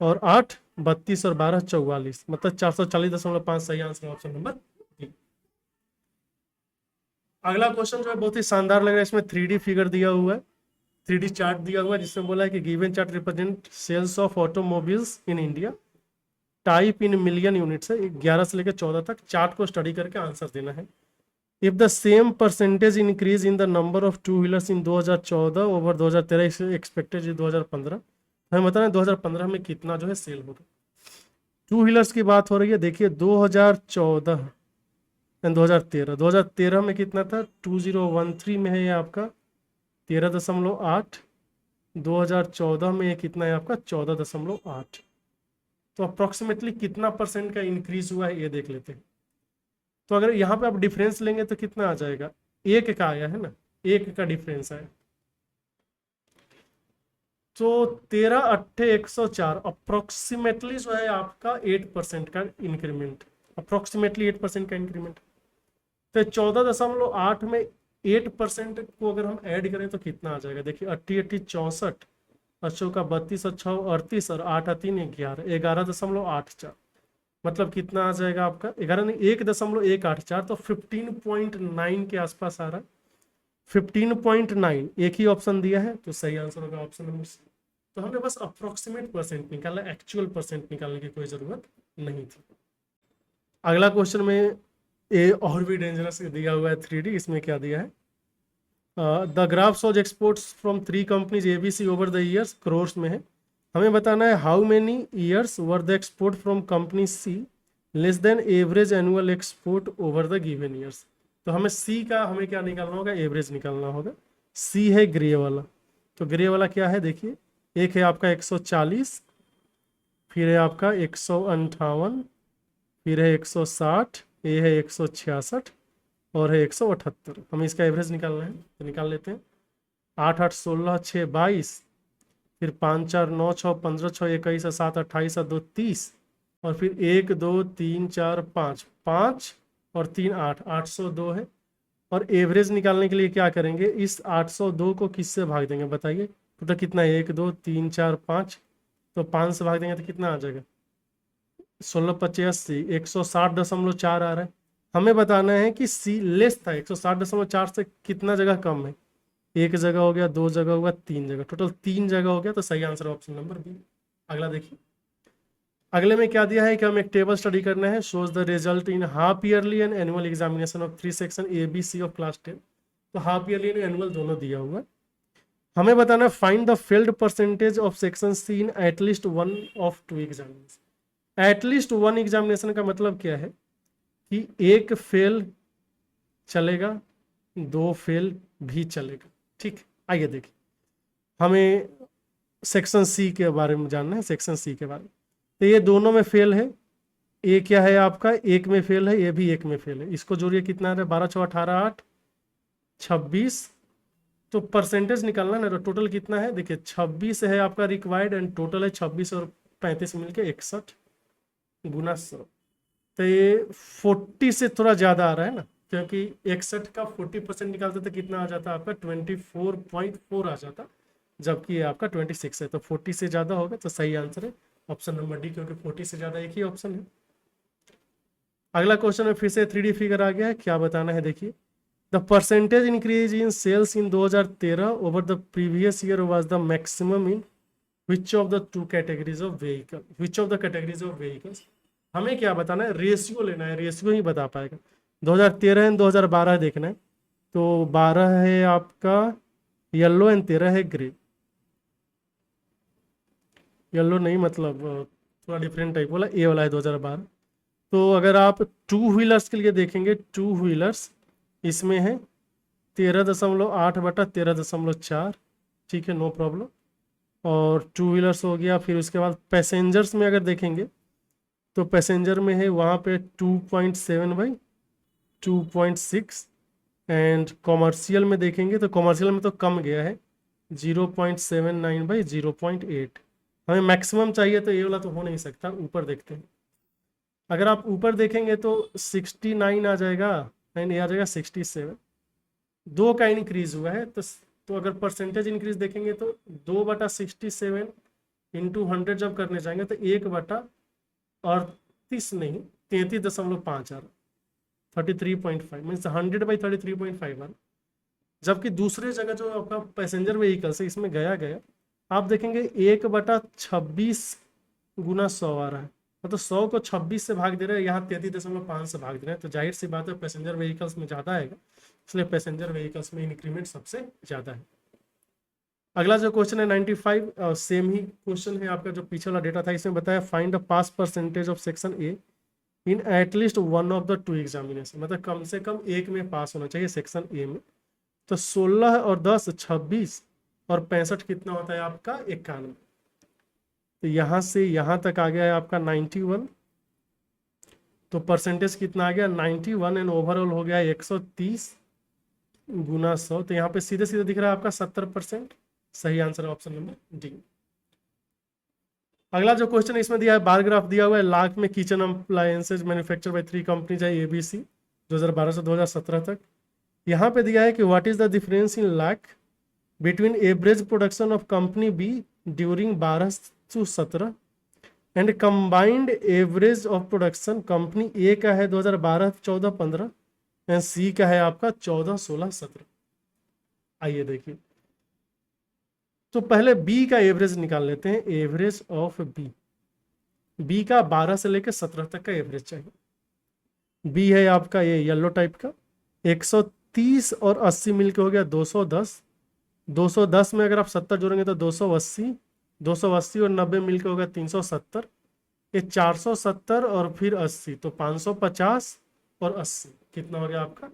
A: और 8 32 और 12 44, मतलब 440.5 सही आंसर ऑप्शन नंबर डी। अगला क्वेश्चन जो है बहुत ही शानदार लग रहा है, इसमें 3D फिगर दिया हुआ है, 3D चार्ट दिया हुआ है, जिसमें बोला है कि given chart represent sales of automobiles in India, type in million units है, 11 से लेकर 14 तक, चार्ट को स्टडी करके आंसर देना है। If the same percentage increase in the number of two wheelers in 2014 over 2013 expected in 2015, हमें बताना है 2015 में कितना जो है सेल होगा। टू व्हीलर्स की बात हो रही है, देखिए 2014 एंड 2013 में कितना था, 2013 में है ये आपका 13.8, 2014 में ये कितना है आपका 14.8, तो अप्रोक्सीमेटली कितना परसेंट का इंक्रीज हुआ है ये देख लेते हैं। तो अगर यहाँ पे आप डिफरेंस लेंगे तो कितना आ जाएगा, 1 का आया है ना, 1 का डिफरेंस आया, तो 13 8 104, अप्रोक्सीमेटली जो है आपका 8% का इंक्रीमेंट, अप्रोक्सीमेटली 8% का इंक्रीमेंट। तो 14.8 में 8% को अगर हम ऐड करें तो कितना आ जाएगा, देखिए 80 80 64, 80 का 32, अच्छा 38 और 8 3 11, 11.84, मतलब कितना आ जाएगा आपका 11 नहीं 1.184, तो 15.9 के आसपास आ रहा है, 15.9, एक ही ऑप्शन दिया है तो सही आंसर होगा ऑप्शन नंबर सी। तो हमने बस अप्रोक्सीमेट परसेंट निकाला, एक्चुअल परसेंट निकालने की कोई जरूरत नहीं थी। अगला क्वेश्चन में ए और भी डेंजरस दिया हुआ है 3D, इसमें क्या दिया है, the graph shows exports from 3 companies ABC over the years, crores में है, हमें बताना है how many years were the export from company C less than average annual export over the given years. तो हमें सी का हमें क्या निकालना होगा, एवरेज निकालना होगा। सी है ग्रे वाला, तो ग्रे वाला क्या है देखिए, एक है आपका 140, फिर है आपका 158, फिर है 160, ये है 166 और है 178। हमें इसका एवरेज निकालना है तो निकाल लेते हैं, 8 8 16 6 22, फिर 5 4 9 6 15 6 21 7 28 2 30, और फिर 1 2 3 4 5 5 और 3 8, 802 है। और एवरेज निकालने के लिए क्या करेंगे, इस 802 को किससे भाग देंगे बताइए, तो कितना है 1 2 3 4 5, तो 5 से भाग देंगे तो कितना आ जाएगा, 16 85, 160.4 आ रहा है। हमें बताना है कि सी लेस था 160.4 से कितना जगह कम है, एक जगह हो गया, 2 जगह हो गया, 3 जगह, टोटल 3 जगह हो गया, तो सही आंसर ऑप्शन नंबर बी। अगला देखिए, अगले में क्या दिया है कि हम एक टेबल स्टडी करना है, shows the result in half yearly and annual examination of 3 section ABC of class 10। तो हाफ ईयरली एंड एनुअल दोनों दिया हुआ है। हमें बताना है find the failed percentage of section C in at least 1 of 2 examination. At least 1 examination का मतलब क्या है कि एक फेल चलेगा, 2 फेल भी चलेगा, ठीक। आइए देखिए, हमें सेक्शन सी के बारे में जानना है, सेक्शन सी के बारे में, तो ये दोनों में फेल है, ये क्या है आपका एक में फेल है, ये भी एक में फेल है, इसको जोड़िए कितना है, 12 6 18 8 26, तो परसेंटेज निकालना ना, तो टोटल कितना है देखिए 26 है आपका रिक्वायर्ड एंड टोटल है 26 और 35 मिलके 61 गुना 100, तो ये 40 से थोड़ा ज़्यादा आ रहा है ना, क्योंकि 61 का 40% निकालते तो कितना आ जाता आपका 24.4 आ जाता, जबकि ये आपका 26 है, तो 40 से ज़्यादा होगा, तो सही आंसर है ऑप्शन नंबर डी, क्योंकि 40 से ज़्यादा एक ही ऑप्शन है। अगला क्वेश्चन में फिर से 3D फिगर आ गया है, क्या बताना है देखिए, the percentage increase in sales in 2013 over the previous year was the maximum in which of the 2 categories of vehicle, which of the categories of vehicles. हमें क्या बताना है, रेशियो लेना है, रेशियो ही बता पाएगा। 2013 एंड 2012 देखना है, तो 12 है आपका येलो एंड 13 है ग्रे, येलो नहीं मतलब थोड़ा डिफरेंट टाइप वाला, ए वाला है 2012। तो अगर आप 2 व्हीलर्स के लिए देखेंगे, 2 व्हीलर्स इसमें है 13.8/13.4, ठीक है, नो प्रॉब्लम। और 2 व्हीलर्स हो गया, फिर उसके बाद पैसेंजर्स में अगर देखेंगे तो पैसेंजर में है वहाँ पे 2.7/2.6, एंड कॉमर्शियल में देखेंगे तो कॉमर्शियल में तो कम गया है 0.79/0.8। हमें मैक्सिमम चाहिए तो ये वाला तो हो नहीं सकता, ऊपर देखते हैं। अगर आप ऊपर देखेंगे तो 69 आ जाएगा एंड ये आ जाएगा 67, 2 का इंक्रीज हुआ है। तो अगर परसेंटेज इंक्रीज देखेंगे तो 2/67 इंटू 100 जब करने जाएंगे तो 1/38 नहीं 33.5 आ रहा, 33.5 मीन्स 100/33.5 आ रहा। जबकि दूसरे जगह जो आपका पैसेंजर व्हीकल से इसमें गया आप देखेंगे 1/26 गुना 100 आ रहा है, मतलब 100 को 26 से भाग दे रहे हैं, यहाँ 33.5 से भाग दे रहे हैं। तो जाहिर सी बात है पैसेंजर व्हीकल्स में ज़्यादा आएगा, इसलिए पैसेंजर व्हीकल्स में इंक्रीमेंट सबसे ज़्यादा है। अगला जो क्वेश्चन है 95, सेम ही क्वेश्चन है आपका जो पीछे वाला डेटा था। इसमें बताया find the pass percentage of section A in at least one of the 2 examination, मतलब कम से कम एक में पास होना चाहिए सेक्शन ए में। तो 16 और 10 26 और 65 कितना होता है आपका 91। तो यहाँ से यहाँ तक आ गया है आपका 91, तो परसेंटेज कितना आ गया 91 एंड ओवरऑल हो गया 130 गुना 100। तो यहाँ पे सीधे सीधे दिख रहा है आपका 70%। सही आंसर है ऑप्शन नंबर डी। अगला जो क्वेश्चन इसमें दिया है बार ग्राफ दिया हुआ है, लाख में kitchen appliances manufacture by 3 companies है ABC 2012 से 2017 तक। यहाँ पे दिया है कि what is the difference in lakh between average production of company B during 12 to 17 and combined average of production company A का है 2012 14 15 एंड सी का है आपका 14 16 17। आइए देखिए, तो पहले बी का एवरेज निकाल लेते हैं। एवरेज ऑफ बी का 12 से लेकर 17 तक का एवरेज चाहिए। बी है आपका ये येलो टाइप का, 130 और 80 मिलके हो गया 210। 210 में अगर आप 70 जोड़ेंगे तो 280, 280 और 90 मिलके हो गया 370। ये 470 और फिर 80 तो 550 और 80 कितना हो गया आपका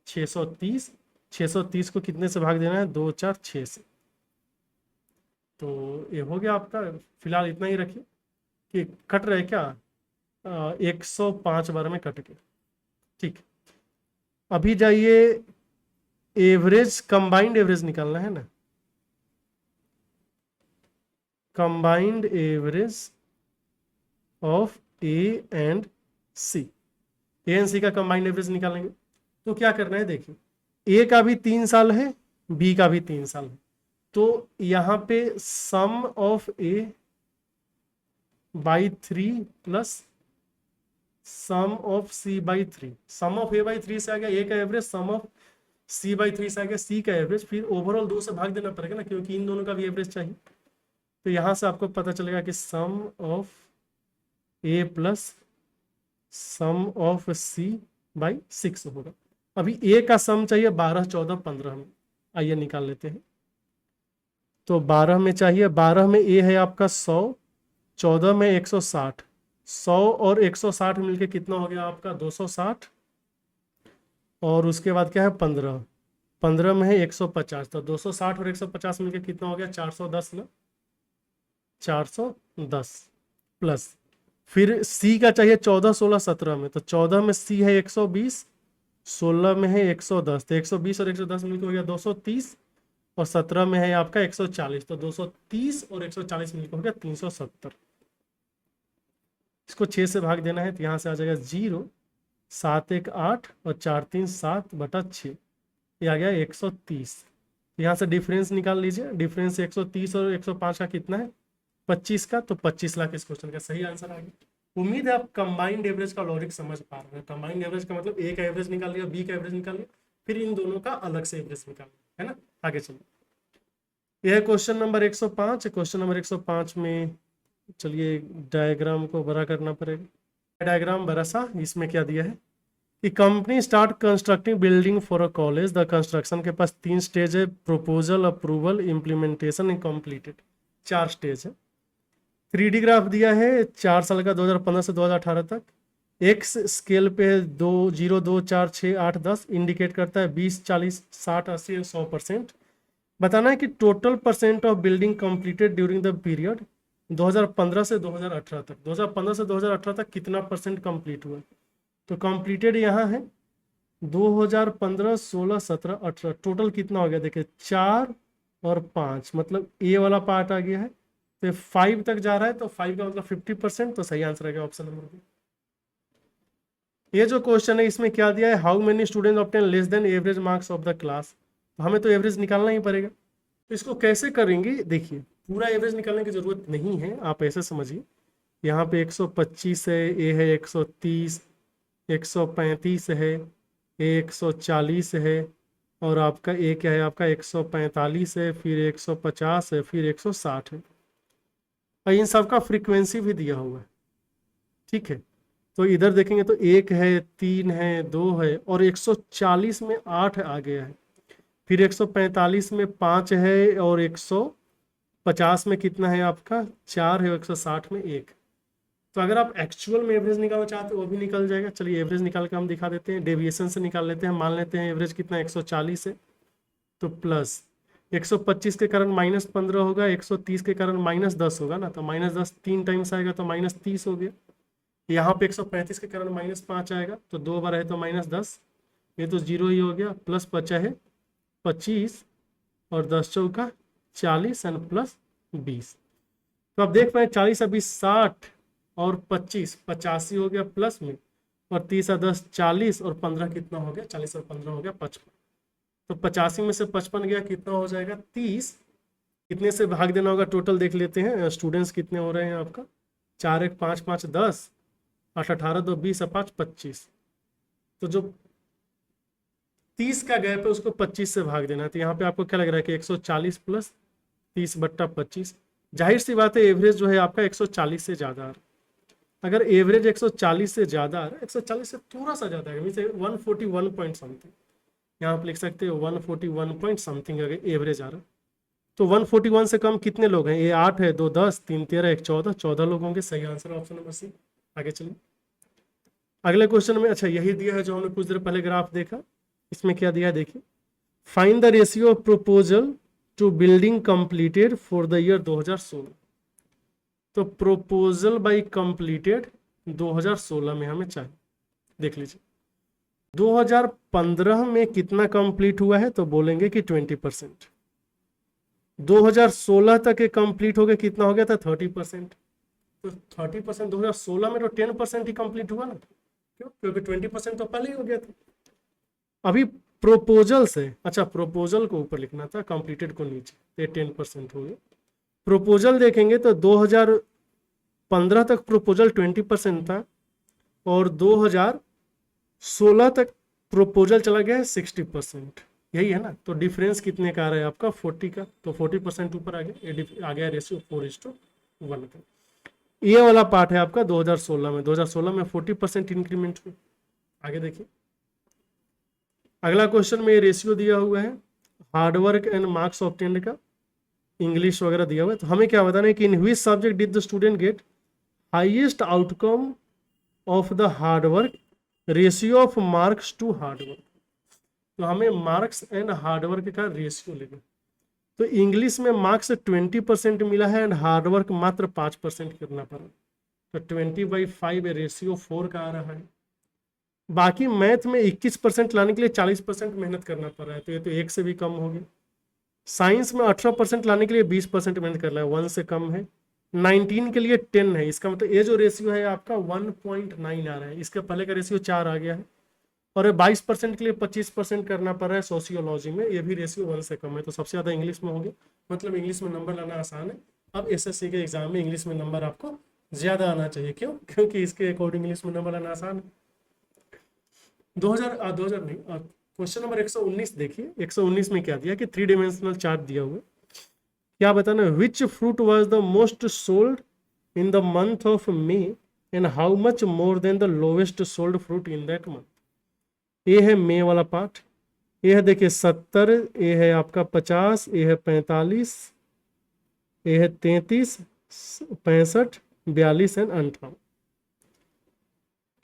A: 630। 630 को कितने से भाग देना है 2 4 6 से। तो ये हो गया आपका। फिलहाल इतना ही रखिए कि कट रहे क्या 105 बार में कट के। ठीक, अभी जाइए एवरेज कंबाइंड एवरेज निकालना है ना, combined average of A and C. A and C का कंबाइंड एवरेज निकालेंगे तो क्या करना है देखिए, ए का भी 3 साल है, बी का भी 3 साल है। तो यहाँ पे sum of A by 3 plus sum of C by 3। Sum of A by 3 से आ गया ए का average, sum of C by 3 से आ गया सी का एवरेज, फिर ओवरऑल 2 से भाग देना पड़ेगा ना क्योंकि इन दोनों का भी एवरेज चाहिए। तो यहाँ से आपको पता चलेगा कि sum of A plus sum of C by 6 होगा। अभी ए का सम चाहिए 12 14 15 में, आइए निकाल लेते हैं। तो 12 में चाहिए, 12 में ए है आपका 100, 14 में 160, 100 और 160 मिलके कितना हो गया आपका 260, और उसके बाद क्या है 15, 15 में है 150, तो 260 और 150 मिलके कितना हो गया 410 ना, 410 प्लस फिर सी का चाहिए 14 16 17 में, तो 14 में सी है 120, 16 में है 110, तो 120 और 110 मिलकर हो गया 230, और 17 में है आपका 140, तो 230 और 140 मिलकर हो गया 370। इसको 6 से भाग देना है तो यहाँ से आ जाएगा 0, 7 1 8 और 4 3 7/6, ये आ गया 130। यहाँ से डिफरेंस निकाल लीजिए, डिफरेंस 130 और 105 का कितना है 25 का, तो 25 लाख इस क्वेश्चन का सही आंसर आ गया। उम्मीद है आप कंबाइंड एवरेज का लॉजिक समझ पा रहे हैं। कंबाइंड एवरेज का मतलब ए का एवरेज निकाल लिया, बी का एवरेज निकाल लिया, फिर इन दोनों का अलग से एवरेज निकाल लिया, है ना। आगे चलिए, यह है क्वेश्चन नंबर 105। क्वेश्चन नंबर 105 में चलिए डायग्राम को बड़ा करना पड़ेगा। डायग्राम बड़ा सा, इसमें क्या दिया है कि company start constructing building for a college. The construction के पास 3 स्टेज है, proposal, approval, implementation and completed, 4 stage है। 3D ग्राफ दिया है 4 साल का 2015 से 2018 तक। एक्स स्केल पे 2 0 2 4 6 8 10 इंडिकेट करता है 20 40 60 80 100%। बताना है कि total percent of building completed during the period 2015 से 2018 तक। 2015 से 2018 तक कितना परसेंट कंप्लीट हुआ, तो कंप्लीटेड यहाँ है 2015 16 17 18, टोटल कितना हो गया देखिए 4 और 5, मतलब ए वाला पार्ट आ गया है, तो 5 तक जा रहा है, तो 5 का मतलब 50%, तो सही आंसर आएगा ऑप्शन नंबर बी। ये जो क्वेश्चन है इसमें क्या दिया है, how many student obtain less than average marks of the class. तो हमें तो एवरेज निकालना ही पड़ेगा। तो इसको कैसे करेंगे, देखिए पूरा एवरेज निकालने की जरूरत नहीं है, आप ऐसे समझिए यहाँ पे 125 है, ए है 130, 135 है, ए 140 है, और आपका ए क्या है, आपका 145 है, फिर 150 है, फिर 160 है, और इन सब का फ्रीक्वेंसी भी दिया हुआ है। ठीक है, तो इधर देखेंगे तो 1 है, 3 है, 2 है, और 140 में 8 आ गया है, फिर 145 में 5 है, और 150 में कितना है आपका 4 है, और 160 में 1। तो अगर आप एक्चुअल में एवरेज निकालना चाहते हो वो भी निकल जाएगा। चलिए एवरेज निकाल के हम दिखा देते हैं, डेविएशन से निकाल लेते हैं। मान लेते हैं एवरेज कितना 140 है, तो प्लस 125 के कारण -15 होगा, 130 के कारण -10 होगा ना, तो -10 3 टाइम्स आएगा तो -30 हो गया। यहाँ पे 135 के कारण -5 आएगा, तो 2 बार है तो -10, ये तो 0 ही हो गया। प्लस बचा है 25, और 10 चौका 40 एंड प्लस 20। तो आप देख रहे हैं 40 और 20 60, और 25 85 हो गया प्लस में, और 30 और 10 40, और 15 कितना हो गया, 40 और 15 हो गया 55। तो 85 में से 55 गया, कितना हो जाएगा 30। कितने से भाग देना होगा टोटल देख लेते हैं, स्टूडेंट्स कितने हो रहे हैं आपका, 4 1 5 5 10, 8 18 2 20 और 5 25। तो जो 30 का गैप है उसको 25 से भाग देना है। तो यहाँ पे आपको क्या लग रहा है कि 140 प्लस 30/25। जाहिर सी बात है एवरेज जो है आपका 140 से ज़्यादा आ रहा है। अगर एवरेज 140 से ज़्यादा आ रहा है, 140 से थोड़ा सा ज़्यादा है, मीन 141 पॉइंट समथिंग, यहाँ आप लिख सकते हो 141 पॉइंट समथिंग अगर एवरेज आ रहा है, तो 141 से कम कितने लोग हैं, ये 8 है, 2 10, 3 13, 1 14, 14 लोग होंगे। सही आंसर ऑप्शन नंबर सी। आगे चलिए अगले क्वेश्चन में। अच्छा यही दिया है जो हमने कुछ देर पहले ग्राफ देखा। इसमें क्या दिया है देखिए, find the ratio of proposal to building completed for the year 2016। तो प्रोपोजल बाई कंप्लीटेड 2016 में हमें चाहिए। देख लीजिए 2015 में कितना कंप्लीट हुआ है, तो बोलेंगे कि 20%। 2016 तक ये कंप्लीट हो गया, कितना हो गया था 30%। तो 30% 2016 में तो 10% ही कंप्लीट हुआ ना, क्यों, क्योंकि 20% तो पहले ही हो गया था। अभी प्रोपोजल से, अच्छा प्रोपोजल को ऊपर लिखना था, कंप्लीटेड को नीचे, तो ये 10% हो गया। प्रोपोजल देखेंगे तो 2015 तक प्रोपोजल 20% था, और 2016 तक प्रोपोजल चला गया है 60%, यही है ना। तो डिफरेंस कितने का आ रहा है आपका 40 का, तो 40% ऊपर आ गया, ये आ गया रेशियो 4:1 का। ये वाला पार्ट है आपका 2016 में, 2016 में 40% इंक्रीमेंट हुआ। आगे देखिए अगला क्वेश्चन में ये रेशियो दिया हुआ है हार्डवर्क एंड मार्क्स ऑब्टेन्ड का, इंग्लिश वगैरह दिया हुआ है। तो हमें क्या बताना है कि in which subject did the student get highest outcome of the hard work, ratio of marks to hard work. तो हमें मार्क्स एंड हार्डवर्क का रेशियो लेना। तो इंग्लिश में मार्क्स 20% मिला है, एंड हार्डवर्क मात्र 5% करना पड़ा, तो 20/5 रेशियो 4 का आ रहा है। बाकी मैथ में 21% लाने के लिए 40% मेहनत करना पड़ रहा है, तो ये तो 1 से भी कम हो गया। साइंस में 18% लाने के लिए 20% मेहनत कर रहा है, 1 से कम है। 19 के लिए 10 है, इसका मतलब ये जो रेशियो है आपका 1.9 आ रहा है, इसके पहले का रेशियो 4 आ गया है। और 22% के लिए 25% करना पड़ रहा है सोशियोलॉजी में, ये भी रेशियो 1 से कम है, तो सबसे ज़्यादा इंग्लिश में हो गया। मतलब इंग्लिश में नंबर लाना आसान है। अब एसएससी के एग्जाम में इंग्लिश में नंबर आपको ज़्यादा आना चाहिए, क्यों, क्योंकि इसके अकॉर्डिंग इंग्लिश में नंबर लाना आसान है। 2000 नहीं, क्वेश्चन नंबर 119 देखिए। 119 में क्या दिया कि 3 डायमेंशनल चार्ट दिया हुआ। क्या बताना, which fruit was the most sold in the month of May and how much more than the lowest sold fruit in that month. ये है मे वाला पार्ट, ये है देखिए 70, ये है आपका 50, ये है 45, ये है 33, 65, 42 एंड 58।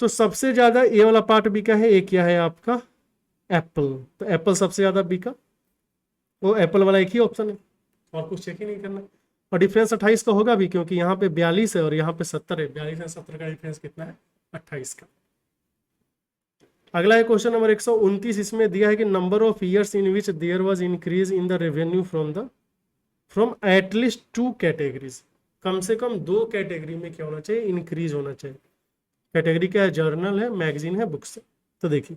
A: तो सबसे ज्यादा ये वाला पार्ट बिका है, एक क्या है आपका एप्पल, तो एप्पल सबसे ज्यादा बिका, वो एप्पल वाला एक ही ऑप्शन है, और कुछ चेक ही नहीं करना। और डिफरेंस 28 का होगा भी, क्योंकि यहाँ पे 42 है और यहाँ पे 70 है, 42 और 70 का डिफरेंस कितना है 28 का। अगला है क्वेश्चन नंबर 129, इसमें दिया है कि number of years in which there was increase in the revenue from at least 2 categories. कम से कम 2 कैटेगरी में क्या होना चाहिए, इंक्रीज होना चाहिए। कैटेगरी क्या है, जर्नल है, मैगजीन है, बुक्स है। तो देखिए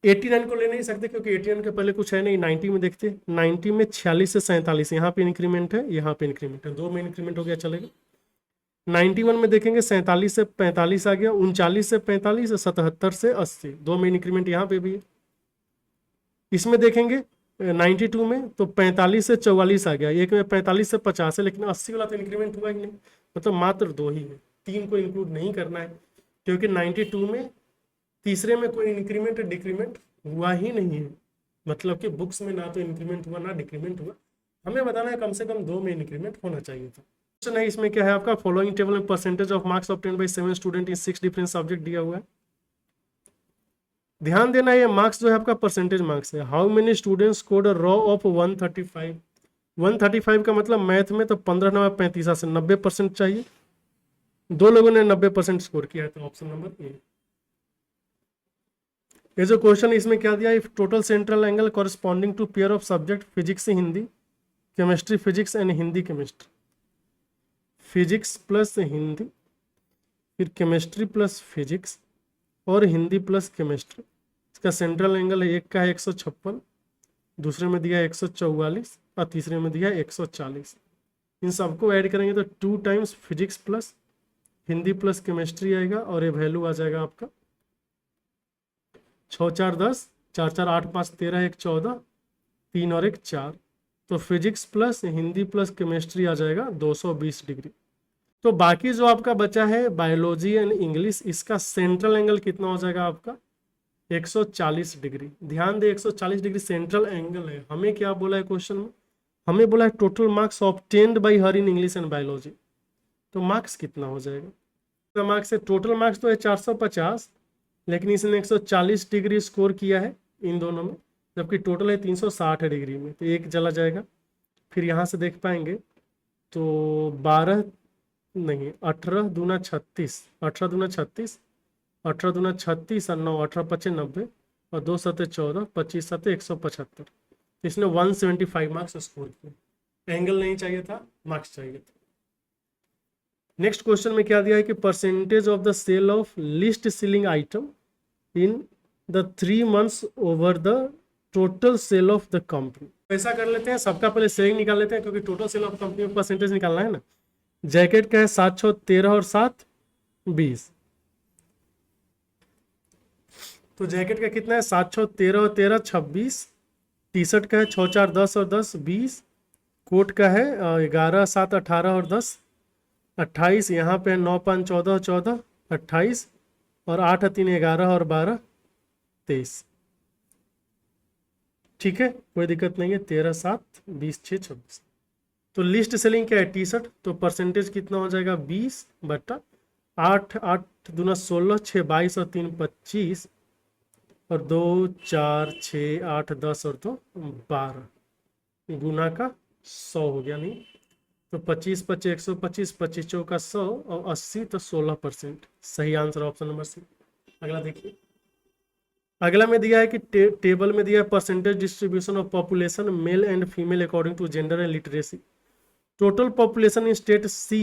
A: 89 को ले नहीं सकते क्योंकि 89 के पहले कुछ है नहीं। 90 में देखते हैं, 90 में 46 से 47 यहाँ पे इंक्रीमेंट है, यहाँ पे इंक्रीमेंट है, 2 में इंक्रीमेंट हो गया, चलेगा। 91 में देखेंगे 47 से 45 आ गया, 39 से 45, 77 से 80, 2 में इंक्रीमेंट यहाँ पे भी है। इसमें देखेंगे 92 में तो 45 से 44 आ गया, एक में 45 से 50 है, लेकिन 80 वाला तो इंक्रीमेंट हुआ ही नहीं, मतलब मात्र 2 ही है, 3 को इंक्लूड नहीं करना है क्योंकि 92 में तीसरे में कोई इंक्रीमेंट डिक्रीमेंट हुआ ही नहीं है, मतलब कि बुक्स में ना तो इंक्रीमेंट हुआ ना डिक्रीमेंट हुआ। हमें बताना है कम से कम 2 में इंक्रीमेंट होना चाहिए था। क्वेश्चन है इसमें क्या है आपका, फॉलोइंग टेबल में percentage of marks obtained by 7 student in 6 different subject दिया हुआ है। ध्यान देना ये मार्क्स जो है आपका परसेंटेज मार्क्स है। How many students scored a raw of 135, 135 का मतलब मैथ में तो 15 9 35 से 90% चाहिए, 2 लोगों ने 90% स्कोर किया है, तो ऑप्शन नंबर ए। ये जो क्वेश्चन है इसमें क्या दिया, if total central angle corresponding to pair of subject physics Hindi, chemistry physics and Hindi chemistry, physics plus Hindi, फिर केमिस्ट्री प्लस फिजिक्स और हिंदी प्लस केमिस्ट्री, इसका सेंट्रल एंगल है, एक का है 156, दूसरे में दिया है 144 और तीसरे में दिया है 140। इन सबको ऐड करेंगे तो 2 times physics plus Hindi plus chemistry आएगा और ये वैल्यू आ जाएगा आपका 6 4 10, 4 4 8 5 13, 1 14, 3 और 1 4, तो physics plus Hindi plus chemistry आ जाएगा 220 डिग्री। तो बाकी जो आपका बचा है बायोलॉजी एंड इंग्लिश, इसका सेंट्रल एंगल कितना हो जाएगा आपका 140 डिग्री। ध्यान दे 140 डिग्री सेंट्रल एंगल है। हमें क्या बोला है क्वेश्चन में, हमें बोला है total marks obtained by her in English and biology, तो मार्क्स कितना हो जाएगा, तो मार्क्स है, टोटल मार्क्स तो है 450, लेकिन इसने 140 डिग्री स्कोर किया है इन दोनों में, जबकि टोटल है 360 डिग्री में, तो एक चला जाएगा। फिर यहाँ से देख पाएंगे तो 12 नहीं 18 दूना 36, 18 दूना 36, 18 दूना 36 और 9 18 25 90 और 2 7 14, 25 7 175, इसने 175 मार्क्स स्कोर किए। एंगल नहीं चाहिए था, मार्क्स चाहिए था। नेक्स्ट क्वेश्चन में क्या दिया है कि percentage of the sale of list selling item in the 3 months over the total sale of the company. ऐसा कर लेते हैं, सबका पहले सेलिंग निकाल लेते हैं क्योंकि टोटल सेल ऑफ कंपनी में परसेंटेज निकालना है ना। जैकेट का है 7 6 13 और 7 20, तो जैकेट का कितना है 7 6 13 और 13 26, टी शर्ट का है 6 4 10 और 10 20, कोट का है 11 7 18 और 10 28, यहाँ पे 9 5 14 और 14 28 और 8 3 11 और 12 23। ठीक है, कोई दिक्कत नहीं है, 13 7 20 6 26। तो लिस्ट सेलिंग क्या है टी शर्ट, तो परसेंटेज कितना हो जाएगा 20 बटा 8, 8 दूना 16, 6 22 और 3 25 और 2 4 6 8 10 और 2 12 गुना का 100 हो गया नहीं, तो 25 25 125, 25 चौका 100 और 80 तो 16%। सही आंसर ऑप्शन नंबर सी। अगला देखिए, अगला में दिया है कि टेबल में दिया है percentage distribution of population male and female according to gender and literacy. Total population in state C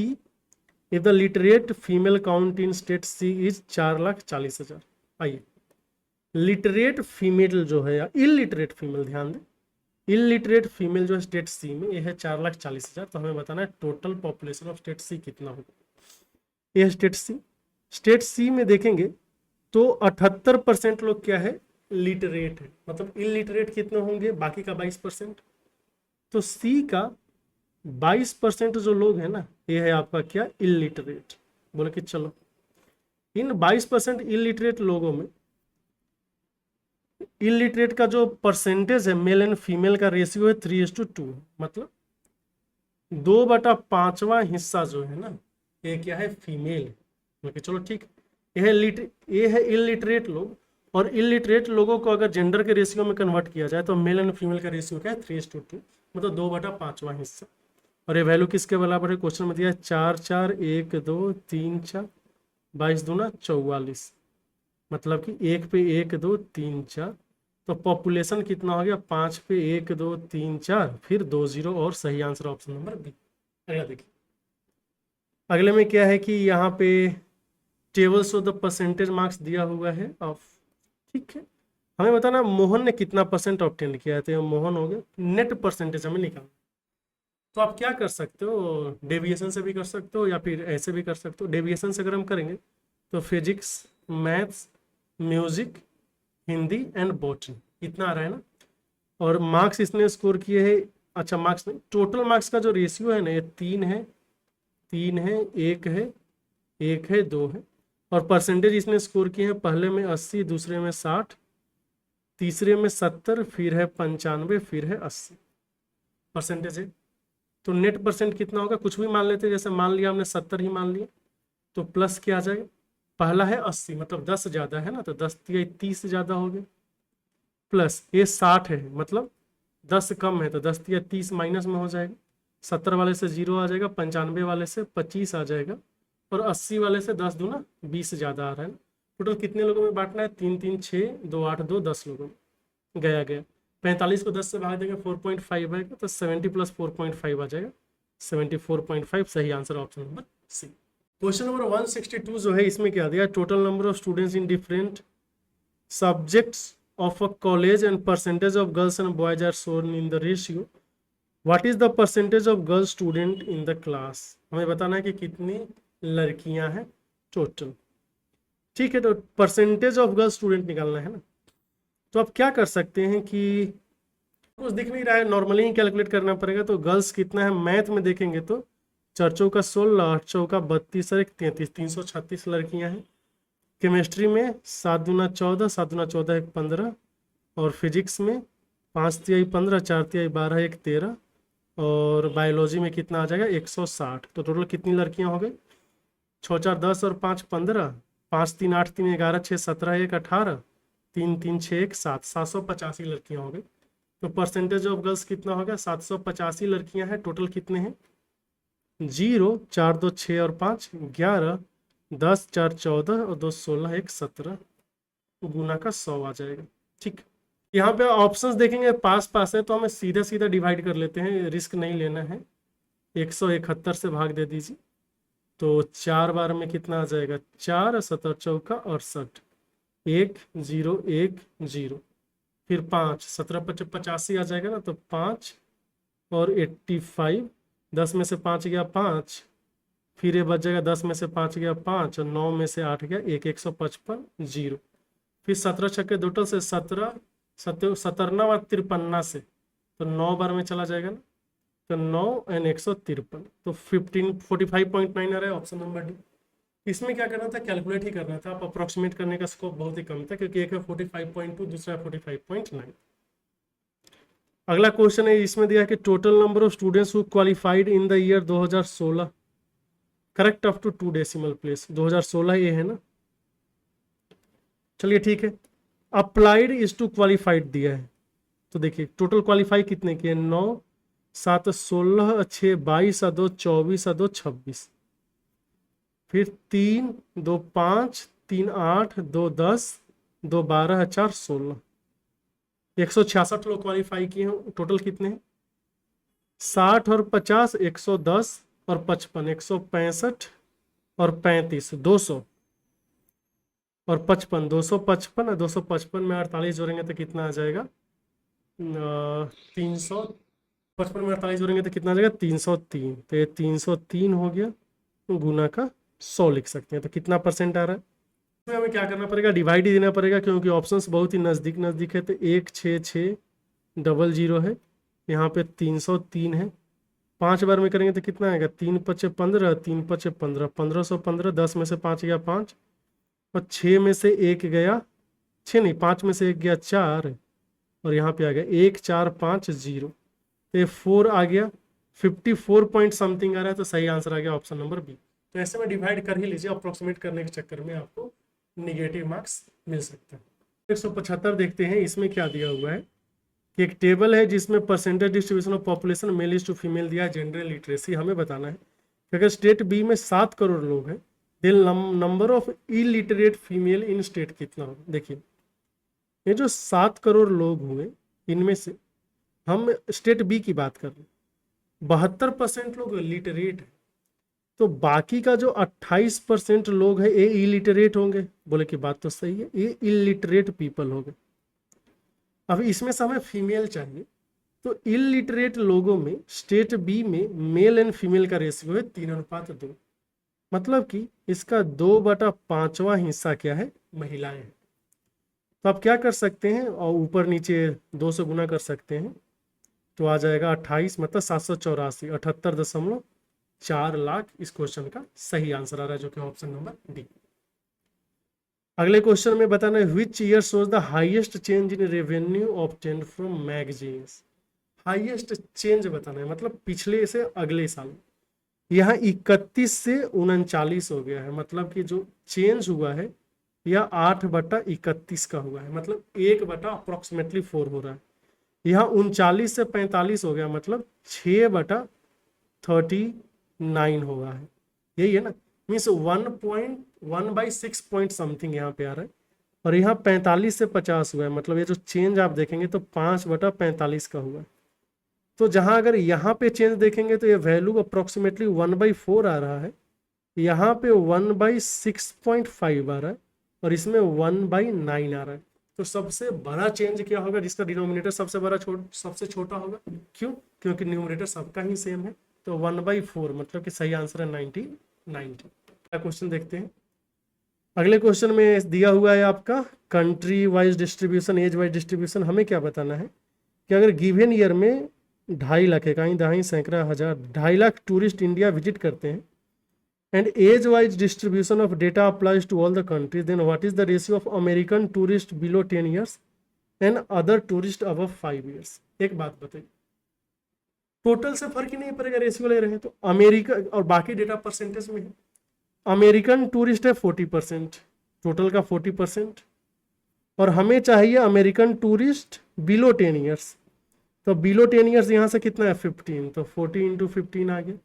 A: if the literate female count in state C is 4,40,000। आइए, लिटरेट फीमेल जो है या इलिटरेट फीमेल, ध्यान दें इलिटरेट फीमेल जो है स्टेट सी में, यह है 4,40,000। तो हमें बताना है टोटल पॉपुलेशन ऑफ स्टेट सी कितना होगा। यह स्टेट सी में देखेंगे तो 78% लोग क्या है लिटरेट है, मतलब इलिटरेट कितने होंगे, बाकी का 22%। तो सी का 22% जो लोग हैं ना, ये है आपका क्या इलिटरेट। बोले कि चलो इन 22% इलिटरेट लोगों में इलिटरेट का जो परसेंटेज है मेल एंड फीमेल का रेशियो है 3:2, मतलब 2/5वां हिस्सा जो है ना, ये क्या है फीमेल। बोले चलो ठीक, ये है इलिटरेट लोग, और इलिटरेट लोगों को अगर जेंडर के रेशियो में कन्वर्ट किया जाए तो मेल एंड फीमेल का रेशियो क्या है 3:2, मतलब 2/5वां हिस्सा। और ये वैल्यू किसके बराबर है, क्वेश्चन में दिया है 4 4 1 2 3 4, 22 दूना 44, मतलब कि 1 पे 1 2 3 4, तो पॉपुलेशन कितना हो गया 5 पे 1 2 3 4 फिर 2 0, और सही आंसर ऑप्शन नंबर बी। अगला देखिए, अगले में क्या है कि यहाँ पे tables of the percentage marks दिया हुआ है ऑफ, ठीक है। हमें बताना मोहन ने कितना परसेंट ऑब्टेन किया है, तो मोहन हो गया, नेट परसेंटेज हमें निकालना। तो आप क्या कर सकते हो, डेविएशन से भी कर सकते हो या फिर ऐसे भी कर सकते हो। डेविएशन से अगर हम करेंगे तो physics, maths, music, Hindi and botany, इतना आ रहा है ना। और मार्क्स इसने स्कोर किए हैं, अच्छा मार्क्स नहीं, टोटल मार्क्स का जो रेशियो है ना, ये 3 है, 3 है, 1 है, 1 है, 2 है। और परसेंटेज इसने स्कोर किए हैं, पहले में 80, दूसरे में 60, तीसरे में 70, फिर है 95, फिर है 80 परसेंटेज है। तो नेट परसेंट कितना होगा, कुछ भी मान लेते हैं, जैसे मान लिया हमने 70 ही मान लिया, तो प्लस क्या आ जाएगा, पहला है 80 मतलब 10 ज़्यादा है ना, तो 10 या 30 ज़्यादा हो गया, प्लस ये 60 है मतलब 10 कम है, तो 10 या 30 माइनस में हो जाएगा। 70 वाले से 0 आ जाएगा, 95 वाले से 25 आ जाएगा, और 80 वाले से 10 दूना 20 ज़्यादा आ रहा है ना। टोटल कितने लोगों में बांटना है, 3 3 6 2 8 2 10 लोगों में गया गया। 45 को 10 से भाग देंगे 4.5 आएगा, तो 70 प्लस 4.5 आ जाएगा, 74.5 सही answer option number C. Question number 162 जो है, इसमें क्या दिया, total number of students in different subjects of a college and percentage of girls and boys are shown in the ratio. What is the percentage of girl student in the class? हमें बताना है कि कितनी लड़कियां हैं टोटल, ठीक है। तो परसेंटेज ऑफ गर्ल स्टूडेंट निकालना है ना। तो आप क्या कर सकते हैं कि कुछ दिख नहीं रहा है, नॉर्मली ही कैलकुलेट करना पड़ेगा। तो गर्ल्स कितना है, मैथ में देखेंगे तो 4 चौका 16, 8 चौका 32 और 1 33, 336 लड़कियां हैं। केमिस्ट्री में 7 दूना 14, 7 दूना 14 1 15, और फिजिक्स में 5 तिहाई 15, 4 तिहाई 12 1 13, और बायोलॉजी में कितना आ जाएगा 160। तो टोटल कितनी लड़कियां हो गई, 6 4 10 और 5 15, 5 3 8 3 11 6 17 1 18, 3 3 6 1 7, 785 लड़कियां हो गई। तो परसेंटेज ऑफ गर्ल्स कितना हो गया, 785 लड़कियां हैं। टोटल कितने हैं, 0 4 2 6 और 5 11, 10 4 14 और 2 16 1 17, गुना का 100 आ जाएगा, ठीक। यहाँ पे ऑप्शंस देखेंगे पास पास है, तो हमें सीधा सीधा डिवाइड कर लेते हैं, रिस्क नहीं लेना है। 171 से भाग दे दीजिए, तो 4 बार में कितना आ जाएगा, 4 17 चौका 68, 1 0 1 0, फिर 5 17 85 आ जाएगा ना, तो 5 और 85, 10 में से 5 गया 5, फिर ये बच जाएगा 10 में से 5 गया 5, और 9 में से 8 गया 1, 155 0, फिर 17 छक्के टोटल से 17 17 और 53 से, तो 9 बार में चला जाएगा ना, तो 9 और 153, तो 45.9 आ रहा है ऑप्शन नंबर डी। इसमें क्या करना था, कैलकुलेट ही करना था। आप अप्रोक्सीमेट करने का स्कोप बहुत ही कम था, क्योंकि एक है 45.2, दूसरा 45.9। अगला क्वेश्चन है, इसमें दिया कि total number of students who qualified in the year 2016 correct up to 2 decimal place. 2016 ये है ना, चलिए ठीक है। अप्लाइड इज टू क्वालिफाइड दिया है, तो देखिए टोटल क्वालिफाई कितने किए, 9 7 16 6 22 2 24 2 26, फिर 3 2 5 3 8 2 10 2 12 4 16, 166 लोग क्वालिफाई किए हैं। टोटल कितने हैं, 60 और 50 110 और 55 165 और 35 200 और 55 255 और 255 में 48 जोड़ेंगे तो कितना आ जाएगा, 355 में 48 जोड़ेंगे तो कितना आ जाएगा 303। तो ये 303 हो गया, गुना का 100 लिख सकते हैं। तो कितना परसेंट आ रहा है, इसमें हमें क्या करना पड़ेगा, डिवाइड ही देना पड़ेगा, क्योंकि ऑप्शंस बहुत ही नज़दीक नज़दीक है। तो 1 6 6 00 है, यहाँ पे 303 है। 5 बार में करेंगे तो कितना आएगा, 3 5 15, 3 5 15, 1515, 10 में से 5 गया 5, और 6 में से 1 गया 6 नहीं 5 में से 1 गया 4, और यहाँ पे आ गया 1 4 5 0, तो ये 4 आ गया, 54 पॉइंट समथिंग आ रहा है। तो सही आंसर आ गया ऑप्शन नंबर बी। तो ऐसे में डिवाइड कर ही लीजिए, अप्रोक्सीमेट करने के चक्कर में आपको निगेटिव मार्क्स मिल सकते हैं। 175 देखते हैं, इसमें क्या दिया हुआ है कि एक टेबल है जिसमें percentage distribution of population male is to female दिया है, जनरल लिटरेसी। हमें बताना है कि अगर स्टेट बी में 7 करोड़ लोग हैं, then number of illiterate female in state कितना होगा। देखिए ये जो 7 करोड़ लोग हुए, इनमें से हम स्टेट बी की बात कर रहे हैं, 72% लोग लिटरेट हैं, तो बाकी का जो 28% लोग हैं ये इलिटरेट होंगे। बोले कि बात तो सही है, ये इलिटरेट पीपल हो गए। अब इसमें से हमें फीमेल चाहिए, तो इलिटरेट लोगों में स्टेट बी में मेल एंड फीमेल का रेशियो है 3:2। मतलब कि इसका 2/5वां हिस्सा क्या है, महिलाएं हैं। तो आप क्या कर सकते हैं, और ऊपर नीचे 2 से गुना कर सकते हैं, तो आ जाएगा 28 मतलब 784, 78.4 लाख इस क्वेश्चन का सही आंसर आ रहा है, जो कि ऑप्शन नंबर डी। अगले क्वेश्चन में बताना है which year shows the highest change in revenue obtained from magazines. Highest change बताना है, मतलब पिछले से अगले साल। यहाँ 31 से 39 हो गया है, मतलब कि जो चेंज हुआ है यह 8/31 का हुआ है, मतलब 1/अप्रोक्सीमेटली 4 हो रहा है। यहाँ 39 से 45 हो गया, मतलब 6/39 होगा है, यही है ना। मीन्स 1.1/6 पॉइंट समथिंग यहाँ पे आ रहा है। और यहाँ 45 से 50 हुआ है, मतलब ये जो चेंज आप देखेंगे तो 5/45 का हुआ है। तो जहाँ अगर यहाँ पे चेंज देखेंगे तो ये वैल्यू अप्रोक्सीमेटली 1/4 आ रहा है, यहाँ पे 1/6.5 आ रहा है, और इसमें 1/9 आ रहा है। तो सबसे बड़ा चेंज क्या होगा, जिसका डिनोमिनेटर सबसे बड़ा सबसे छोटा होगा। क्यों? क्योंकि न्यूमरेटर सबका ही सेम है। तो 1/4 मतलब कि सही आंसर है 90। क्वेश्चन देखते हैं। अगले क्वेश्चन में दिया हुआ है आपका country wise distribution, age wise distribution. हमें क्या बताना है कि अगर गिवन ईयर में 2.5 लाख, इकाई दहाई सैकड़ा हज़ार, 2.5 लाख टूरिस्ट इंडिया विजिट करते हैं, and age wise distribution of data applies to all the countries, then what is the ratio of American tourist below 10 years and other tourist above 5 years। एक बात बताइए, टोटल से फर्क ही नहीं पड़ेगा, रेशियो ले रहे हैं तो। अमेरिका और बाकी डेटा परसेंटेज में है। अमेरिकन टूरिस्ट है 40%, टोटल का 40%, और हमें चाहिए अमेरिकन टूरिस्ट बिलो 10 ईयर्स। तो बिलो 10 ईयर्स यहाँ से कितना है 15, तो 40 × 15 आ गया।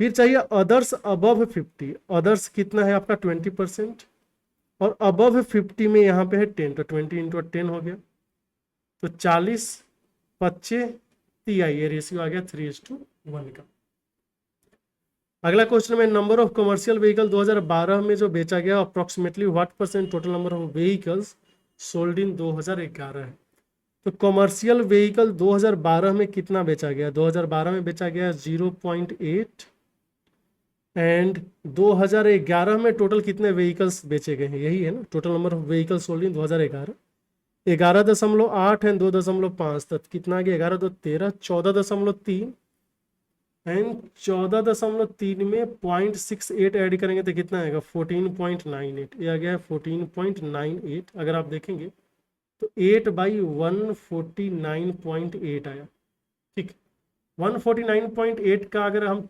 A: फिर चाहिए अदर्स अबव 50, अदर्स कितना है आपका 20%, और अबव 50 में यहाँ पे है 10, तो 20 × 10 हो गया, तो 40 25 30, ये रेशियो आ गया 3:1 का। अगला क्वेश्चन में नंबर ऑफ कमर्शियल व्हीकल 2012 में जो बेचा गया approximately what percent total number of vehicles sold in 2011 है। तो कमर्शियल व्हीकल 2012 में कितना बेचा गया, 2012 में बेचा गया 0.8, एंड 2011 में टोटल कितने व्हीकल्स बेचे गए हैं, यही है ना, total number of vehicles sold in 2011 11.8 and 2.5, तक कितना आ गया 11 2 13, 14.3 एंड 14.3 में 0.68 ऐड करेंगे तो कितना आएगा 14.98, ये आ गया 14.98। अगर आप देखेंगे तो 8/149.8 आया, ठीक। 149.8 का अगर हम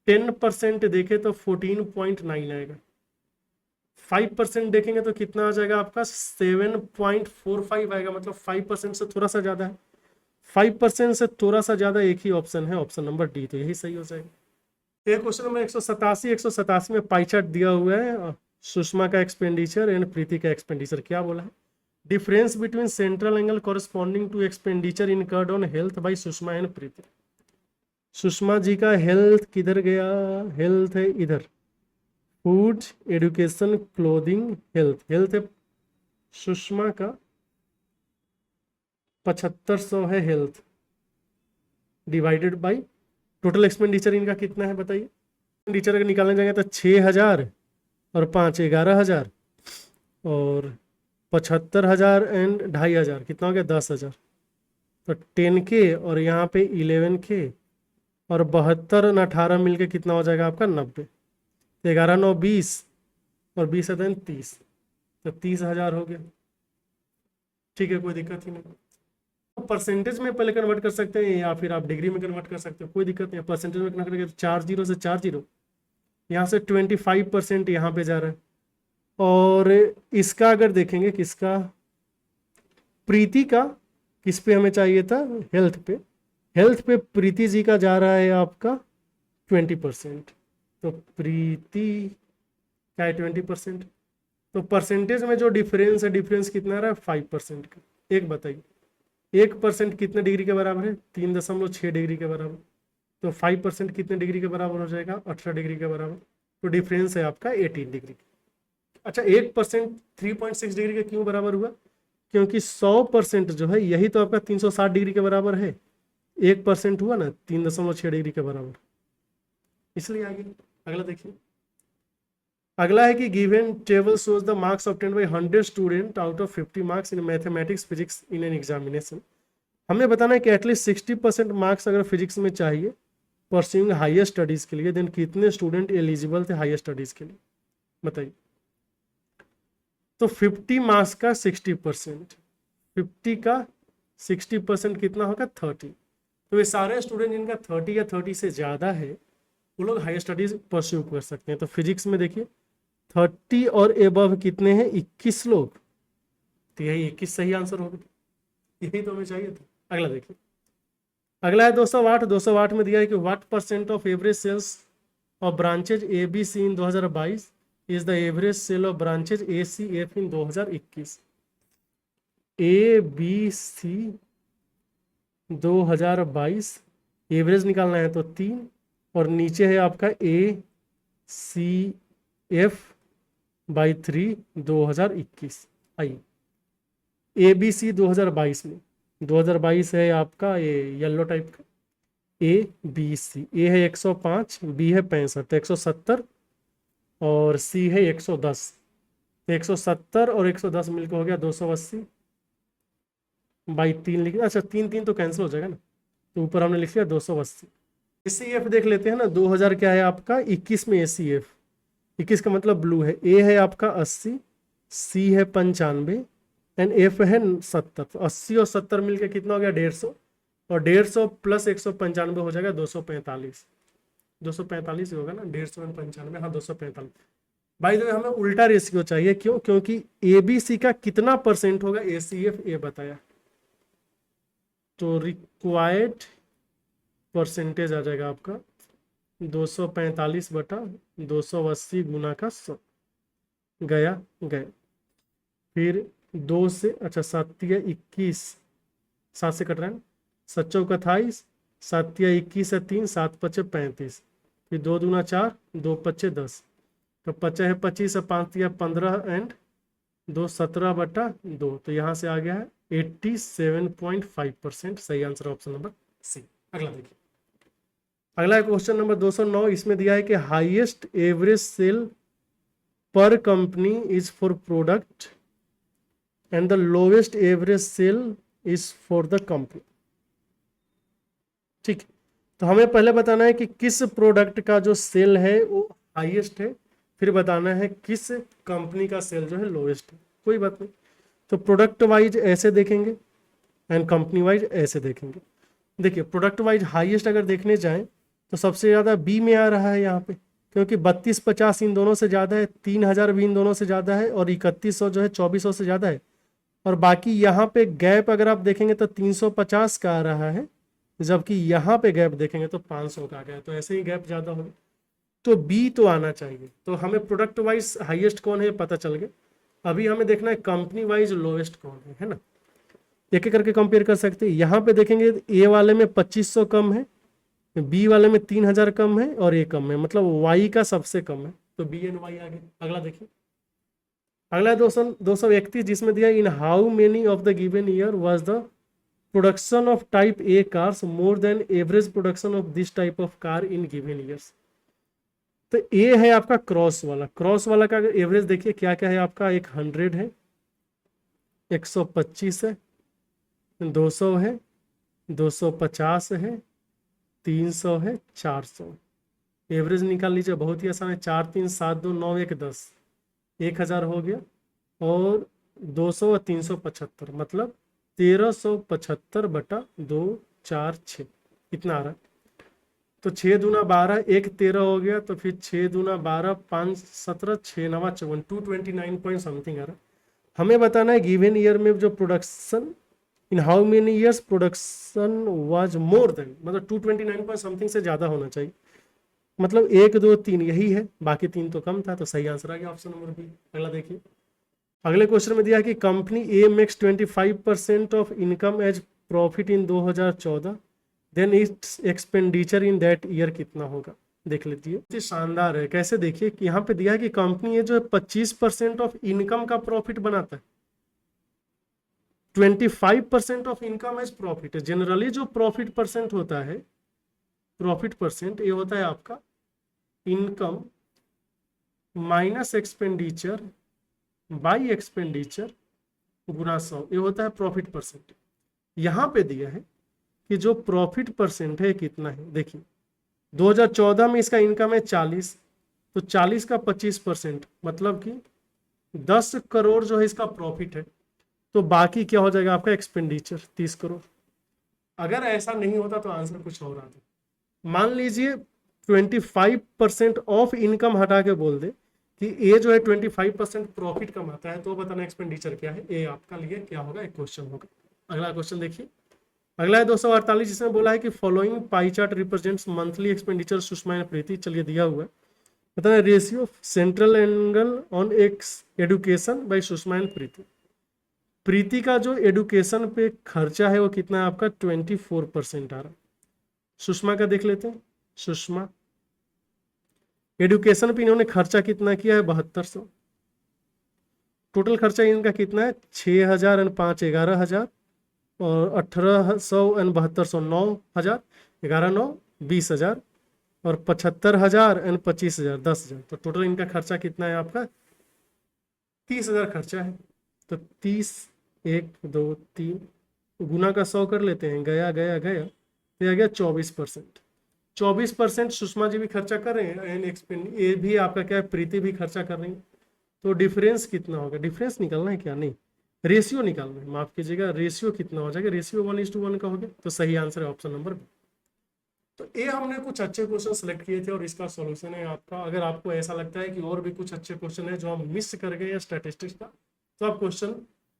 A: 10% देखें तो 14.9 आएगा। 5% देखेंगे तो कितना आ जाएगा आपका 7.45 आएगा, मतलब 5% से थोड़ा सा ज्यादा है। 5% से थोड़ा सा ज्यादा एक ही ऑप्शन है, ऑप्शन नंबर डी, तो यही सही हो जाएगा। ये क्वेश्चन नंबर 187 में पाई चार्ट दिया हुआ है, सुषमा का एक्सपेंडिचर एंड प्रीति का एक्सपेंडिचर। क्या बोला है, difference between central angle corresponding to expenditure incurred on health by Sushma and Preeti. Sushma ji का हेल्थ किधर गया, हेल्थ है इधर, food education clothing health, health है सुषमा का 7500 है health, divided by total expenditure इनका कितना है बताइए। एक्सपेंडिचर अगर निकालने जाएंगे तो 6000 और 5 11,000 और 75,000 एंड 2,500 कितना हो गया 10,000, तो 10K और यहाँ पे 11K और 72 और 18 मिलके कितना हो जाएगा आपका 90, 11 9 20 और 20 है 30, तो 30,000 हो गया, ठीक है, कोई दिक्कत ही नहीं। तो परसेंटेज में पहले कन्वर्ट कर सकते हैं या फिर आप डिग्री में कन्वर्ट कर सकते हो, कोई दिक्कत नहीं। परसेंटेज में कन्वर्ट करेंगे तो 4 0 से 4 0, यहाँ से 25% यहाँ पे जा रहा है। और इसका अगर देखेंगे किसका, प्रीति का किस पे हमें चाहिए था, हेल्थ पे, हेल्थ पे प्रीति जी का जा रहा है आपका 20%, तो प्रीति क्या है 20%, तो परसेंटेज में जो डिफरेंस है, डिफरेंस कितना रहा है 5% का। एक बताइए 1% कितने डिग्री के बराबर है, 3.6 डिग्री के बराबर। तो 5% कितने डिग्री के बराबर हो जाएगा? 18 डिग्री के बराबर। तो डिफरेंस है आपका 18 डिग्री। अच्छा 1% 3.6 डिग्री के क्यों बराबर हुआ? क्योंकि 100% जो है यही तो आपका 360 डिग्री के बराबर है। 1% हुआ ना 3.6 डिग्री के बराबर, इसलिए आगे। अगला देखिए, अगला है कि given table shows the marks obtained by 100 student out of 50 marks in mathematics physics in an examination. हमें बताना है कि एटलीस्ट 60% मार्क्स अगर फिजिक्स में चाहिए परस्यूइंग हायर स्टडीज के लिए, देन कितने स्टूडेंट एलिजिबल थे हायर स्टडीज के लिए, बताइए। तो 50 मार्क्स का 60%, 50 का 60% कितना होगा? 30। तो ये सारे स्टूडेंट जिनका 30 या 30 से ज़्यादा है वो लोग हायर स्टडीज परस्यू कर सकते हैं। तो फिजिक्स में देखिए 30 और एबव कितने हैं? 21 लोग। तो यही 21 सही आंसर होगा, यही तो हमें चाहिए था। अगला देखिए, अगला है 208। 208 में दिया है कि what percent of average sales of branches A B C in 2022 is the average sale of branches A C F in 2021। A B C 2022 average निकालना है तो 3, और नीचे है आपका ए सी एफ बाई 3 2021। आइए ए बी सी 2022 में, 2022 है आपका ये येलो टाइप का ए बी सी। ए है 105, बी है 65, तो 170, और सी है 110। तो 170 और 110 मिलकर हो गया 280 बाई 3 लिख, अच्छा 3 तो कैंसिल हो जाएगा ना, तो ऊपर हमने लिख लिया 280। एसीएफ देख लेते हैं ना, 2000 क्या है आपका 21 में एसीएफ, 21 का मतलब ब्लू है। ए है आपका 80, सी है 95 एंड एफ है 70। तो 80 और 70 मिलकर कितना हो गया? 150, और 150 प्लस 195 हो जाएगा 245। 245 होगा ना, 150 और 95, हाँ 245। भाई तो हमें उल्टा रेशियो चाहिए, क्यों? क्योंकि ए बी सी का कितना परसेंट होगा ए सी एफ ए बताया, तो रिक्वायर्ड परसेंटेज आ जाएगा आपका 245 बटा 280 गुना का 100। गया गया, फिर 2 से, अच्छा 7 या 21, 7 से कट रहा है ना, 7 चौका 28, 7 या 21 है 3, 7 पचे 35, फिर 2 दूना 4, 2 पचे 10, तो 50 है 25, 5 या 15 एंड 2 17 बटा 2, तो यहाँ से आ गया है 87.5%। सही आंसर ऑप्शन नंबर सी। अगला देखिए, अगला है क्वेश्चन नंबर 209। इसमें दिया है कि हाईएस्ट एवरेज सेल पर company is for product and the lowest average sale is for the company. ठीक, तो हमें पहले बताना है कि किस प्रोडक्ट का जो सेल है वो हाईएस्ट है, फिर बताना है किस कंपनी का सेल जो है लोवेस्ट है। कोई बात नहीं, तो प्रोडक्ट वाइज ऐसे देखेंगे एंड कंपनी वाइज ऐसे देखेंगे। देखिए प्रोडक्ट वाइज हाईएस्ट अगर देखने जाएं तो सबसे ज़्यादा बी में आ रहा है यहाँ पे, क्योंकि 3250 इन दोनों से ज़्यादा है, 3000 भी इन दोनों से ज़्यादा है, और 3100 जो है 2400 से ज़्यादा है। और बाकी यहाँ पे गैप अगर आप देखेंगे तो 350 का आ रहा है, जबकि यहाँ पे गैप देखेंगे तो 500 का आ गया है, तो ऐसे ही गैप ज़्यादा होगा, तो बी तो आना चाहिए। तो हमें प्रोडक्ट वाइज हाईएस्ट कौन है पता चल गया। अभी हमें देखना है कंपनी वाइज लोवेस्ट कौन है ना, एक एक करके कंपेयर कर सकते हैं। यहाँ पे देखेंगे ए वाले में 2500 कम है, बी वाले में 3000 कम है, और ए कम है, मतलब वाई का सबसे कम है, तो बी एंड वाई आगे। अगला देखिए, अगला 231 जिसमें दिया in how many of the given year was the production of type A cars more than average production of this type of car in given years. तो ए है आपका क्रॉस वाला, क्रॉस वाला का एवरेज देखिए क्या क्या है आपका, 100 है, 125 है, 200 है, 250 है, 300 है, 400। एवरेज निकाल लीजिए, बहुत ही आसान है, 4 3 7 2 9 1 10, 1000 हो गया, और 200 और 375 मतलब 1375 बटा 2 4 6 इतना आ रहा है। तो 6 दूना 12, 1 13 हो गया, तो फिर 6 दूना 12, 5 17, 6 9 54, 229 पॉइंट समथिंग आ रहा है। हमें बताना है गिवन ईयर में जो production in how many years production was more than, मतलब 229 पॉइंट समथिंग से ज़्यादा होना चाहिए, मतलब 1 2 3 यही है, बाकी 3 तो कम था, तो सही आंसर आ गया ऑप्शन नंबर बी। अगला देखिए, अगले क्वेश्चन में दिया है कि company A makes 25% of income as profit in 2014 then its expenditure in that year कितना होगा, देख लीजिए। ये शानदार है। कैसे, देखिए कि यहाँ पे दिया है कि कंपनी है जो 25% ऑफ इनकम का प्रॉफिट बनाता है, 25% ऑफ इनकम एज प्रॉफिट है। जनरली जो प्रॉफिट परसेंट होता है, प्रॉफिट परसेंट ये होता है आपका income minus expenditure by expenditure गुना 100, ये होता है प्रॉफिट परसेंट। यहाँ पे दिया है कि जो प्रॉफिट परसेंट है कितना है, देखिए 2014 में इसका इनकम है 40, तो 40 का 25% मतलब कि 10 करोड़ जो है इसका प्रॉफिट है, तो बाकी क्या हो जाएगा आपका एक्सपेंडिचर 30 करोड़। अगर ऐसा नहीं होता तो आंसर कुछ और आता। मान लीजिए 25% ऑफ इनकम हटा के बोल दे कि ये जो है 25% प्रॉफिट कमाता है, तो बताना एक्सपेंडिचर क्या है। ये आपका लिए क्या होगा, एक क्वेश्चन होगा। अगला क्वेश्चन देखिए, अगला है 248, जिसमें बोला है कि following pie chart represents monthly expenditure Sushma and Preeti. चलिए दिया हुआ है, बताना ratio central angle on x education by Sushma and Preeti. Preeti का जो एडुकेशन पे खर्चा है वो कितना है आपका 24% आ रहा है। सुषमा का देख लेते हैं। सुषमा एडुकेशन पे इन्होंने खर्चा कितना किया है 7200। टोटल खर्चा इनका कितना है 6000 एंड 5 11000 और 1800 एंड 7200 9000, 11 9 20000 और 75000 एंड 25000 10000। तो टोटल इनका खर्चा कितना है आपका 30000 खर्चा है। तो 30 1 2 3 गुना का 100 कर लेते हैं, गया गया गया, तो आ गया 24%। 24% सुषमा जी भी खर्चा कर रहे हैं एंड एक्सपेंड ये भी आपका क्या है प्रीति भी खर्चा कर रही है। तो डिफरेंस कितना होगा, डिफरेंस निकालना है क्या, नहीं रेशियो निकालना है, माफ कीजिएगा। रेशियो कितना हो जाएगा, रेशियो 1:1 का हो गया। तो सही आंसर है ऑप्शन नंबर बी। तो ये हमने कुछ अच्छे क्वेश्चन सेलेक्ट किए थे और इसका सॉल्यूशन है आपका। अगर आपको ऐसा लगता है कि और भी कुछ अच्छे क्वेश्चन है जो हम मिस कर गए या स्टैटिस्टिक्स का, तो आप क्वेश्चन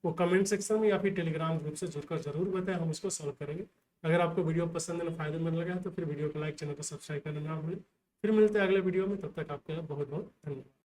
A: वो कमेंट सेक्शन में या फिर टेलीग्राम ग्रुप से जुड़कर जरूर बताएं, हम इसको सॉल्व करेंगे। अगर आपको वीडियो पसंद है, फायदेमंद लगा है, तो फिर वीडियो को लाइक, चैनल को सब्सक्राइब करना ना भूलें। फिर मिलते हैं अगले वीडियो में, तब तक आपका बहुत बहुत धन्यवाद।